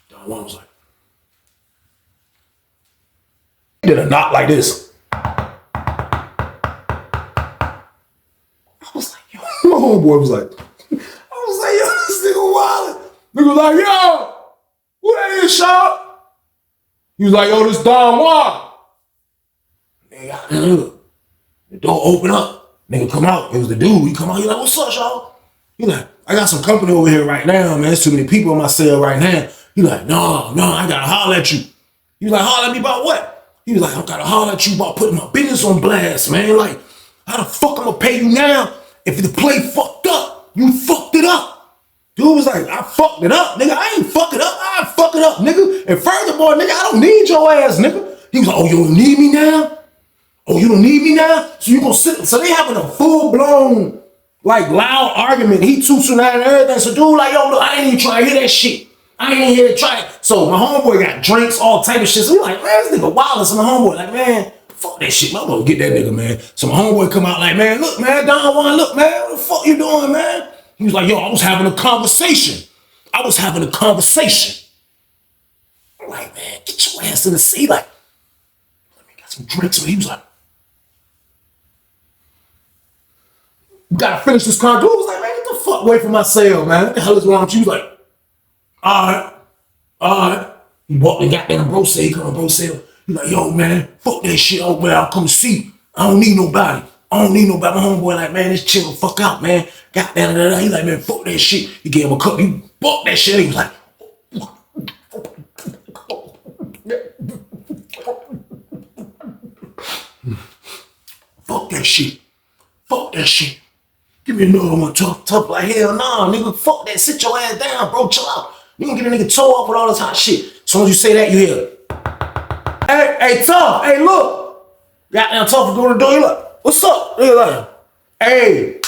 Don Juan was like, did a knock like this. I was like, yo, my homeboy was like, yo, this nigga wild. Nigga was like, yo, who that is, Sean? He was like, yo, this Don Juan. Nigga, the door open up. Nigga come out. It was the dude. He come out. He like, what's up, Sean? He like, I got some company over here right now, man. There's too many people in my cell right now. He like, no, I gotta holler at you. He was like, holler at me about what? He was like, I gotta holler at you about putting my business on blast, man. Like, how the fuck I'm gonna pay you now if the play fucked up? You fucked it up. Dude was like, I fucked it up, nigga. I ain't fuck it up. I fuck it up, nigga. And furthermore, nigga, I don't need your ass, nigga. He was like, oh, you don't need me now? Oh, you don't need me now? So you gonna sit? So they having a full-blown, like, loud argument. He tooting out and everything. So dude like, yo, look, I ain't even trying to hear that shit. I ain't here to try it. So my homeboy got drinks, all type of shit. So we like, man, this nigga wild. So my homeboy like, man, fuck that shit. I'm gonna get that nigga, man. So my homeboy come out like, man, look, man, Don Juan, look, man, what the fuck you doing, man? He was like, yo, I was having a conversation. I'm like, man, get your ass in the seat. Like, let me get some drinks. So he was like, we gotta finish this con. Dude was like, man, get the fuck away from my cell, man. What the hell is wrong with you? He was like, all right. He walked and got down bro cell. He come to bro cell. He like, yo, man, fuck that shit over there. I'll come see. I don't need nobody. My homeboy like, man, this chill the fuck out, man. Got down there. He like, man, fuck that shit. He gave him a cup. He bought that shit. He was like, fuck that shit. Give me another one, tough like hell nah, nigga. Fuck that. Sit your ass down, bro. Chill out. You gonna get a nigga toe up with all this hot shit. As soon as you say that, you hear, hey, tough. Hey, look. Goddamn tough go to the door. You like, what's up? Nigga like, hey,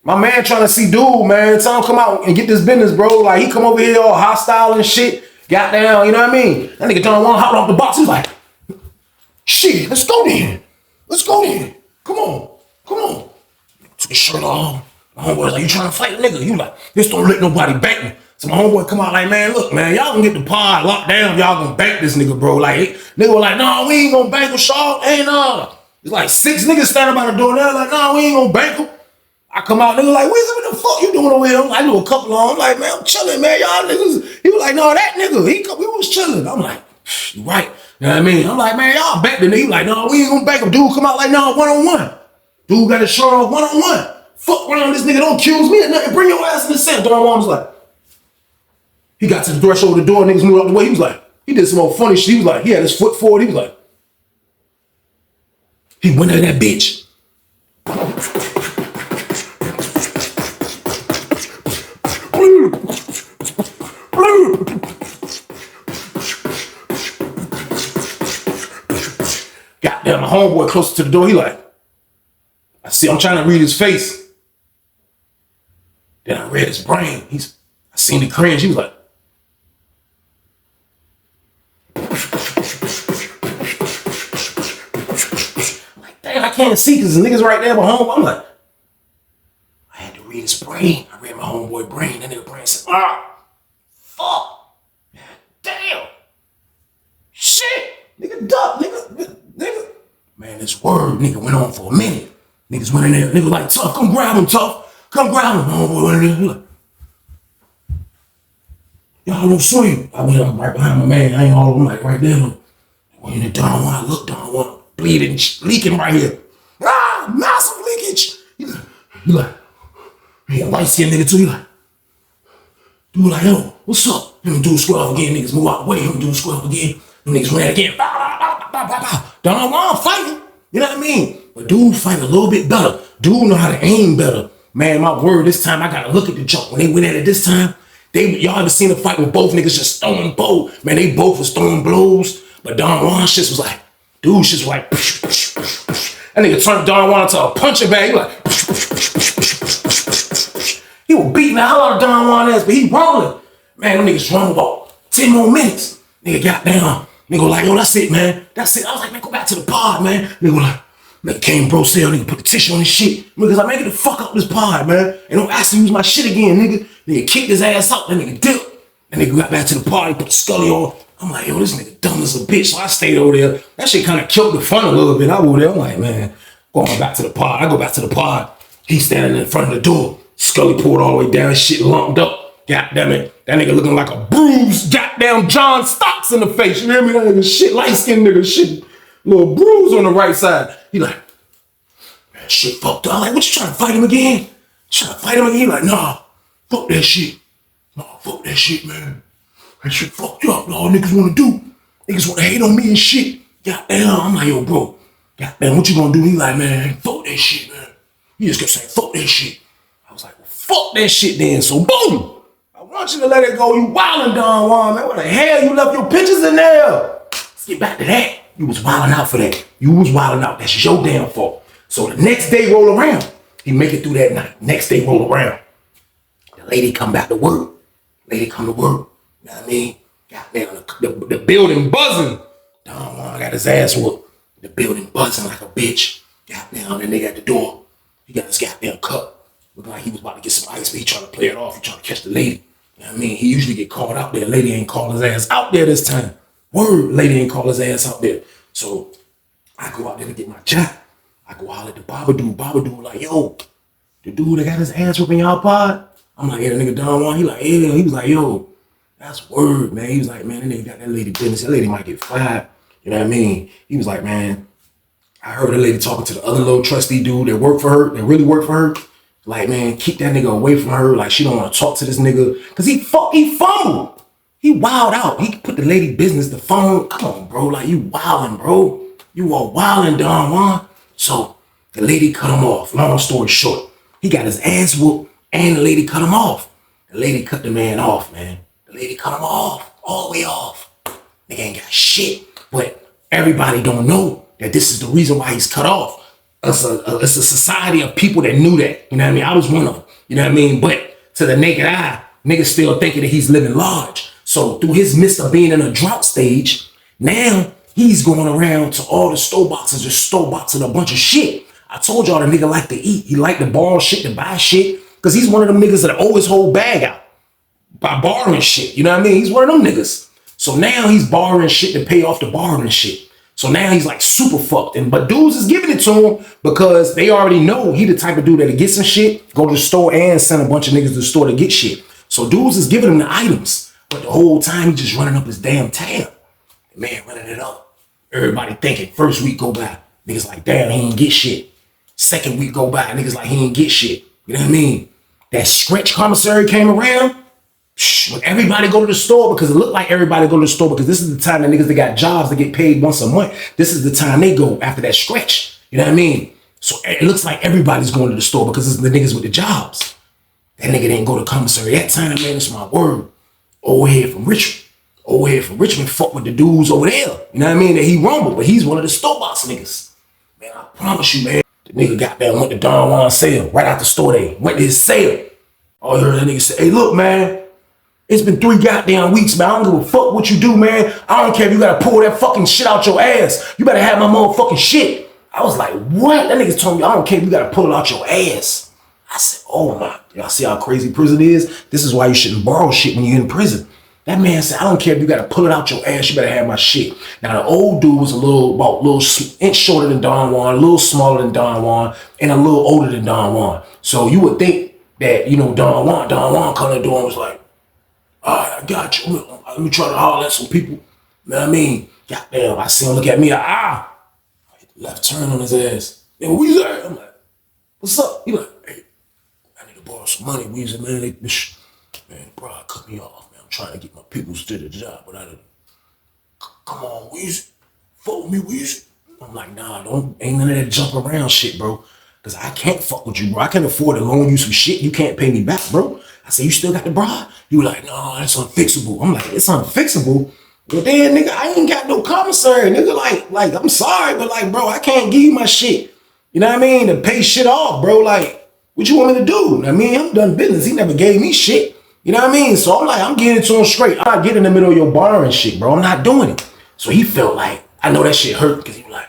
my man trying to see dude, man. Tell him come out and get this business, bro. Like, he come over here all hostile and shit. Goddamn, you know what I mean? That nigga don't want to hop off the box. He's like, shit, let's go then. Come on. Took his shirt off. My homeboy's like, you trying to fight a nigga? You like, this don't let nobody bank me. So my homeboy come out like, man, look, man, y'all gonna get the pod locked down. Y'all gonna bank this nigga, bro. Like, nigga was like, no, we ain't gonna bank him, Shaw. Hey, nah. It's like 6 niggas standing by the door there, like, no, we ain't gonna bank him. I come out, nigga, like, what the fuck you doing over here? I knew a couple of them. I'm like, man, I'm chilling, man. Y'all niggas. He was like, no, that nigga, we was chilling. I'm like, you right. You know what I mean? I'm like, man, y'all bank the nigga. He like, no, we ain't gonna bank him. Dude come out like, no, one-on-one. Dude got his shirt off one-on-one. Fuck around this nigga, don't accuse me or nothing. Bring your ass in the cell. Don Juan was like, he got to the threshold of the door, niggas moved out the way. He was like, he did some more funny shit. He was like, he had his foot forward. He was like, he went at that bitch. homeboy closer to the door. He like, I'm trying to read his face. Then I read his brain. I seen the cringe. He was like, damn, I can't see because the niggas right there behind. I'm like, I had to read his brain. I read my homeboy brain. That nigga brain said, fuck. Damn. Shit. Nigga, duck. Nigga. Man, this word, nigga, went on for a minute. Niggas went in there. Nigga like, Tough, come grab him, Tough. Come grab him. My homeboy went in there. He like, y'all don't swing. I went up right behind my man. I ain't all of them like right there. When in the Don Juan, look, Don Juan, bleeding, leaking right here. Massive leakage. He like, a light-skinned nigga too. He like, dude like, yo, what's up? Him do a square again, niggas move out the way. Him do a square again. Them niggas ran again. Don Juan fighting. You know what I mean? But dude fight a little bit better. Dude know how to aim better. Man, my word, this time I gotta look at the jump. When they went at it this time, y'all ever seen a fight with both niggas just throwing blows? Man, they both was throwing blows. But Don Juan shit was like, dude shit was like, that nigga turned Don Juan into a punching bag. He like, he was beating the hell out of Don Juan ass, but he rolling. Man, them niggas run about 10 more minutes. Nigga got down. Nigga like, yo, that's it, man. That's it. I was like, man, go back to the pod, man. Nigga like, nigga came bro sale, nigga put the tissue on his shit. Nigga's like, man, get the fuck out this pod, man. And don't ask to use my shit again, nigga. Nigga kicked his ass out. That nigga dipped. That nigga got back to the party, put the scully on. I'm like, yo, this nigga dumb as a bitch. So I stayed over there. That shit kind of killed the fun a little bit. I was there. I'm like, man, going back to the pod. I go back to the pod. He's standing in front of the door. Scully pulled all the way down. Shit lumped up. God damn it. That nigga looking like a bruised goddamn John Stocks in the face. You hear me? That nigga shit, light-skinned nigga shit. Little bruise on the right side. He like, man, shit fucked up. I'm like, what you trying to fight him again? Trying to fight him again? He like, nah, fuck that shit. Nah, fuck that shit, man. That shit fucked up. All niggas want to do. Niggas want to hate on me and shit. Goddamn. I'm like, yo, bro. Goddamn, what you gonna do? He like, man, fuck that shit, man. He just kept saying, fuck that shit. I was like, well, fuck that shit then. So, boom. I want you to let it go. You wildin', Don Juan, man. What the hell? You left your pictures in there. Let's get back to that. You was wildin' out for that. You was wildin' out. That's your damn fault. So the next day roll around. He make it through that night. Next day roll around. The lady come back to work. Lady come to work. You know what I mean? Goddamn, the building buzzing. Don Juan got his ass whooped. The building buzzing like a bitch. Goddamn, that nigga at the door. He got his goddamn cup. Looked like he was about to get some ice, but he trying to play it off. He trying to catch the lady. You know what I mean? He usually get called out there. Lady ain't called his ass out there this time. Word, lady ain't called his ass out there. So I go out there to get my job. I go holler at the barber dude. Barber dude like, yo, the dude that got his ass whooping y'all pod. I'm like, yeah, the nigga Don Juan. He like, yeah. He was like, yo, that's word, man. He was like, man, that nigga got that lady business. That lady might get fired. You know what I mean? He was like, man, I heard a lady talking to the other little trustee dude that worked for her, that really worked for her. Like, man, keep that nigga away from her. Like, she don't want to talk to this nigga. Cause he fumbled. He wild out. He put the lady business, the phone. Come on, bro. Like, you wildin', bro. You are wildin', Don Juan. So the lady cut him off. Long story short, he got his ass whooped and the lady cut him off. The lady cut the man off, man. The lady cut him off, all the way off. Nigga ain't got shit. But everybody don't know that this is the reason why he's cut off. It's a society of people that knew that. You know what I mean? I was one of them. You know what I mean? But to the naked eye, niggas still thinking that he's living large. So through his midst of being in a drought stage, now he's going around to all the store boxes, just store boxing a bunch of shit. I told y'all the nigga like to eat. He like to borrow shit, to buy shit. Because he's one of them niggas that always hold bag out by borrowing shit. You know what I mean? He's one of them niggas. So now he's borrowing shit to pay off the borrowing shit. So now he's like super fucked. But dudes is giving it to him because they already know he the type of dude that'll get some shit, go to the store and send a bunch of niggas to the store to get shit. So dudes is giving him the items. But the whole time he just running up his damn tab. The man running it up. Everybody thinking first week go by. Niggas like, damn, he ain't get shit. Second week go by. Niggas like, he ain't get shit. You know what I mean? That stretch commissary came around. When everybody go to the store, because it looked like everybody go to the store, because this is the time that niggas that got jobs that get paid once a month. This is the time they go after that stretch. You know what I mean? So it looks like everybody's going to the store because it's the niggas with the jobs. That nigga didn't go to commissary that time, man. It's my word. Old head from Richmond. Old head from Richmond fuck with the dudes over there. You know what I mean? That he rumbled, but he's one of the store boss niggas. Man, I promise you, man. The nigga got there, went to Don Juan's cell, right out the store day. Went to his cell. All you heard that nigga say, hey, look, man. It's been 3 goddamn weeks, man. I don't give a fuck what you do, man. I don't care if you gotta pull that fucking shit out your ass. You better have my motherfucking shit. I was like, what? That nigga told me, I don't care if you gotta pull it out your ass. I said, oh my. Y'all see how crazy prison is? This is why you shouldn't borrow shit when you're in prison. That man said, I don't care if you gotta pull it out your ass, you better have my shit. Now the old dude was about a little inch shorter than Don Juan, a little smaller than Don Juan, and a little older than Don Juan. So you would think that, you know, Don Juan coming to the door and was like, all right, I got you. Let me try to holler at some people. You know what I mean? Goddamn, I see him look at me, left turn on his ass. Man, Weezy, I'm like, what's up? He like, hey, I need to borrow some money, Weezy, man. Man, bro, cut me off, man. I'm trying to get my people to the job, but I didn't. Come on, Weezy. Fuck with me, Weezy. I'm like, nah, ain't none of that jump around shit, bro. Cause I can't fuck with you, bro. I can't afford to loan you some shit you can't pay me back, bro. I said, you still got the bribe? You like, no, that's unfixable. I'm like, it's unfixable? Well, then, nigga, I ain't got no commissary, nigga. Like, I'm sorry, but like, bro, I can't give you my shit. You know what I mean? To pay shit off, bro. Like, what you want me to do? I mean, I'm done business. He never gave me shit. You know what I mean? So I'm like, I'm getting it to him straight. I'm not getting in the middle of your bar and shit, bro. I'm not doing it. So he felt like, I know that shit hurt because he was like,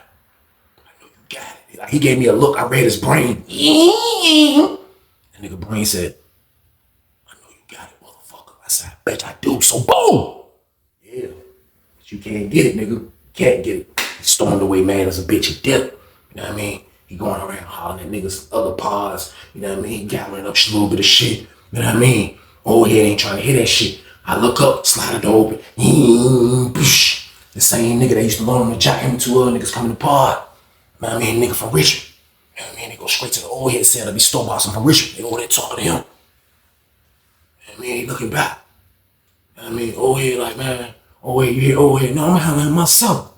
I know you got it. Like, he gave me a look. I read his brain. That nigga brain said, got it, motherfucker. I said, I bet I do. So boom! Yeah. But you can't get it, nigga. Can't get it. He stormed away, man, as a bitch. He did it. You know what I mean? He going around hollering at niggas, other pods. You know what I mean? He gathering up a little bit of shit. You know what I mean? Old head ain't trying to hear that shit. I look up, slide the door open. The same nigga that used to loan him to jack him to other niggas coming to pod. You know what I mean? Nigga from Richmond. You know what I mean? They go straight to the old head cell to be store bossing from Richmond. They over there talking to him. I mean, he looking back. I mean, old head like, man, old head, you hear old head. No, I'm gonna handle him myself.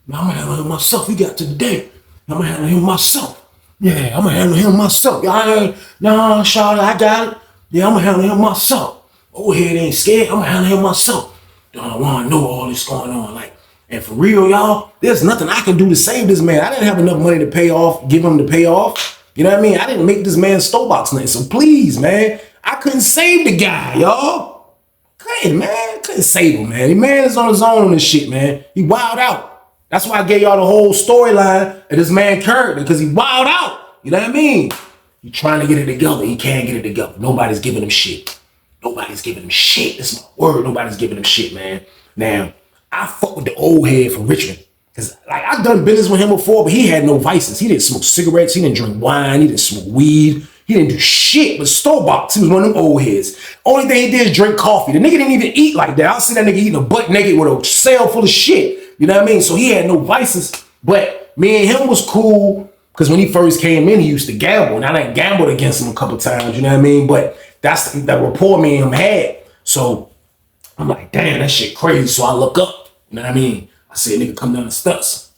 No, I'm gonna handle him myself. He got to the day. I'm gonna handle him myself. Yeah, I'm gonna handle him myself. Y'all ain't, nah, Charlotte, I got it. Yeah, I'm gonna handle him myself. Old head ain't scared. I'm gonna handle him myself. Don't wanna know all this going on. Like, and for real, y'all, there's nothing I can do to save this man. I didn't have enough money to pay off, give him to pay off. You know what I mean? I didn't make this man store box nothing. So please, man. I couldn't save the guy, y'all. Couldn't save him, man. The man is on his own on this shit, man. He wild out. That's why I gave y'all the whole storyline of this man character, because he wild out. You know what I mean? He trying to get it together. He can't get it together. Nobody's giving him shit. Nobody's giving him shit. That's my word. Nobody's giving him shit, man. Now, I fuck with the old head from Richmond. Cause like I've done business with him before, but he had no vices. He didn't smoke cigarettes. He didn't drink wine. He didn't smoke weed. He didn't do shit but store box. He was one of them old heads. Only thing he did is drink coffee. The nigga didn't even eat like that. I'll see that nigga eating a butt naked with a cell full of shit. You know what I mean? So he had no vices. But me and him was cool because when he first came in, he used to gamble. And I done gambled against him a couple times. You know what I mean? But that's the rapport me and him had. So I'm like, damn, that shit crazy. So I look up. You know what I mean? I see a nigga come down the steps.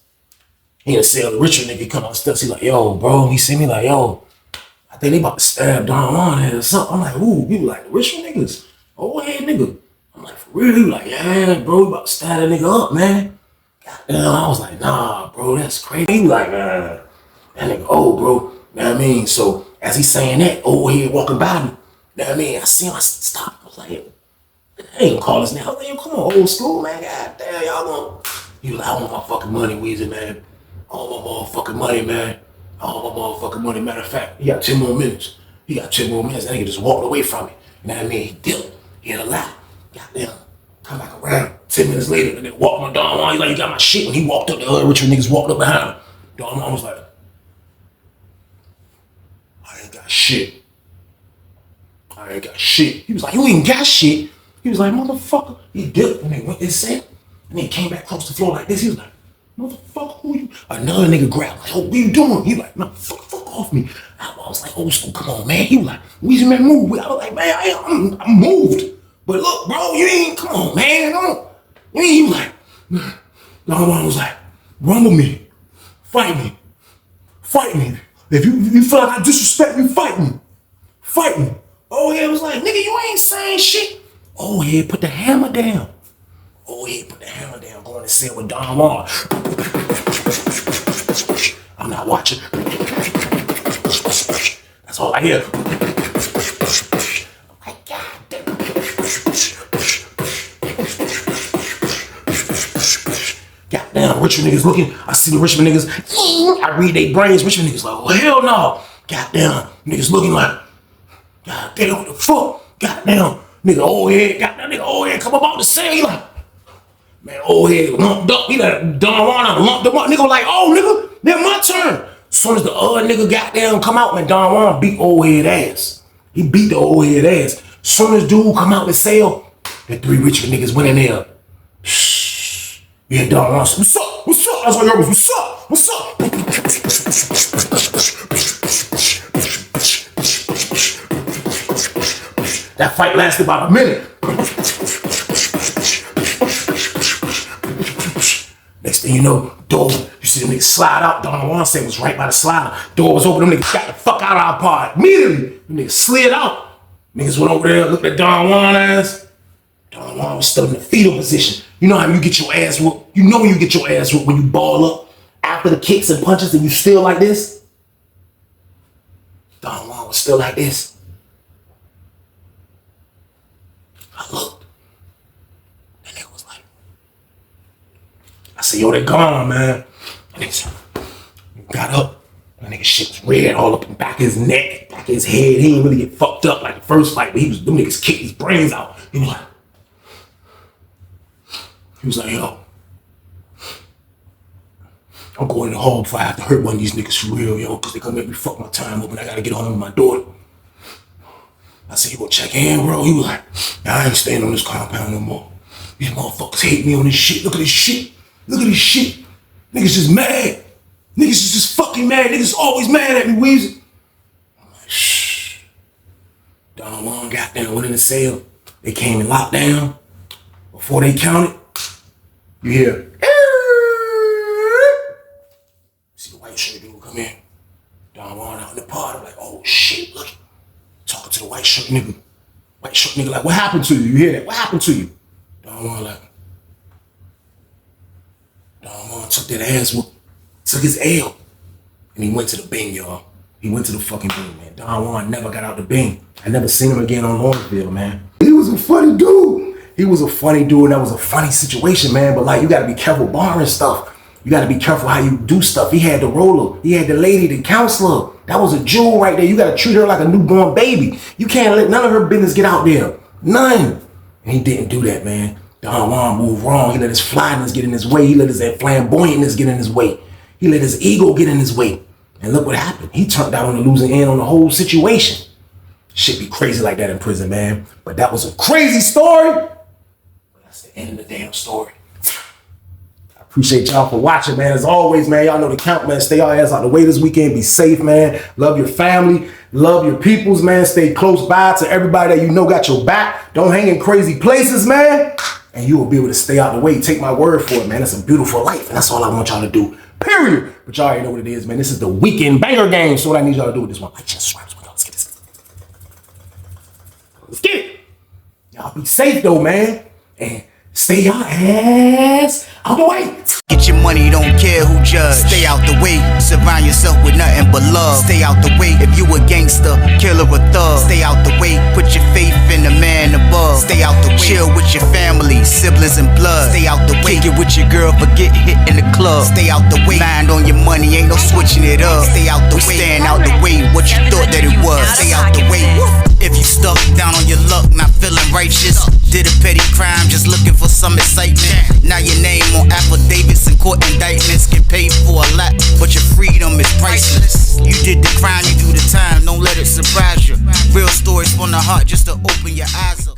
He didn't say the Richard nigga come down the steps. He like, yo, bro. He see me like, yo. I think they about to stab Don Juan or something. I'm like, ooh, you like the Richmond niggas? Old head nigga. I'm like, for real? He like, yeah, bro, you about to stab that nigga up, man. Goddamn, I was like, nah, bro, that's crazy. He like, that nigga old, bro. You know what I mean? So as he's saying that, old head walking by me. You know what I mean? I see him, I stop. I was like, I ain't gonna call this now. I was like, come on, old school, man. Goddamn, y'all gonna. He was like, I want my fucking money, Weezy, man. I want my motherfucking money, man. Oh, my motherfucking money. Matter of fact, he got 10 more minutes. He got 10 more minutes. That nigga just walked away from me. You know what I mean? He dipped. He had a lot. Goddamn. Come back around. 10 minutes later, and then walked on Don Juan. He like, you got my shit. When he walked up, the other Richard niggas walked up behind him. Don Juan was like, I ain't got shit. I ain't got shit. He was like, you ain't got shit. He was like, motherfucker. He dipped and they went this set. And then he came back across the floor like this. He was like, motherfucker, who you? Another nigga grabbed like, oh, what you doing? He like, no, fuck off me. I was like, old school, come on, man. He was like, Weezy, man, move. I was like, man, I'm moved. But look, bro, you ain't, come on, man. You ain't, he was like, no, I was like, rumble me. Fight me. Fight me. If you feel like I disrespect you, fight me. Fight me. Oh, yeah, it was like, nigga, you ain't saying shit. Oh, yeah, put the hammer down. Oh, yeah, put the hammer down, going to sit with Don Juan. I'm not watching. That's all I hear. Goddamn, Richmond niggas looking. I see the Richmond niggas. I read their brains. Richmond niggas like, well, hell no. Goddamn, niggas looking like, goddamn, what the fuck? Goddamn, nigga old head. Goddamn, nigga old head come up out the cell. He like, man, old head lumped up. He like, Don Juan lumped him up. Nigga like, oh, nigga, then my turn. As soon as the other nigga goddamn come out, man, Don Juan beat old head ass. He beat the old head ass. As soon as dude come out the cell, the 3 Richmond niggas went in there. Shh. Yeah, Don Juan said, what's up? What's up? That's what y'all was, what's up? What's up? That fight lasted about a minute. Next thing you know, door, you see them niggas slide out. Don Juan said was right by the slider. Door was open, them niggas got the fuck out of our pod. Immediately, them niggas slid out. Niggas went over there, looked at Don Juan ass. Don Juan was still in the fetal position. You know how you get your ass whooped? You know when you get your ass whooped when you ball up after the kicks and punches and you still like this? Don Juan was still like this. I looked. That nigga was like, I said, yo, they gone, man. And nigga got up. That nigga shit was red all up in the back of his neck, back of his head. He didn't really get fucked up like the first fight, but them niggas kicked his brains out. He was like, yo, I'm going to the hall before I have to hurt one of these niggas for real, yo, because they gonna make me fuck my time up and I gotta get home with my daughter. I said, you gonna check in, bro? He was like, nah, I ain't staying on this compound no more. These motherfuckers hate me on this shit. Look at this shit. Look at this shit. Niggas just mad. Niggas is just fucking mad. Niggas always mad at me, Weezy. I'm like, shh. Don Juan got down, went in the cell. They came in lockdown. Before they counted, you hear, see the white shirt dude come in. Don Juan out in the party, like, oh shit, look. Talking to the white shirt nigga. White shirt nigga like, what happened to you? You hear that? What happened to you? Don Juan like, Don Juan took that ass whoop, took his L, and he went to the Bing, y'all. He went to the fucking Bing, man. Don Juan never got out the Bing. I never seen him again on Lawrenceville, man. He was a funny dude. He was a funny dude, and that was a funny situation, man. But like, you gotta be careful barring stuff. You gotta be careful how you do stuff. He had the roller. He had the lady, the counselor. That was a jewel right there. You gotta treat her like a newborn baby. You can't let none of her business get out there. None. And he didn't do that, man. Don Juan moved wrong. He let his flyness get in his way. He let his flamboyantness get in his way. He let his ego get in his way. And look what happened. He turned out on the losing end on the whole situation. Shit be crazy like that in prison, man. But that was a crazy story. But that's the end of the damn story. I appreciate y'all for watching, man. As always, man, y'all know the count, man. Stay y'all ass out the way this weekend. Be safe, man. Love your family. Love your peoples, man. Stay close by to everybody that you know got your back. Don't hang in crazy places, man. And you will be able to stay out the way. Take my word for it, man. It's a beautiful life. And that's all I want y'all to do. Period. But y'all already know what it is, man. This is the weekend banger game. So what I need y'all to do with this one, like, just subscribe. Let's get this. Let's get it. Y'all be safe though, man. And stay your ass out the way. Get your money, don't care who judge. Stay out the way, surround yourself with nothing but love. Stay out the way, if you a gangster, killer or thug. Stay out the way, put your faith in the man above. Stay out the way, chill with your family, siblings and blood. Stay out the way, kick it with your girl, forget hit in the club. Stay out the way, mind on your money, ain't no switching it up. Stay out the way, stand out the way, what you thought that it was. Stay out the way, if you stuck down on your luck, not feeling righteous. Did a petty crime, just looking for some excitement. Now your name on affidavits and court indictments. Get paid for a lot, but your freedom is priceless. You did the crime, you do the time, don't let it surprise you. Real stories from the heart, just to open your eyes up.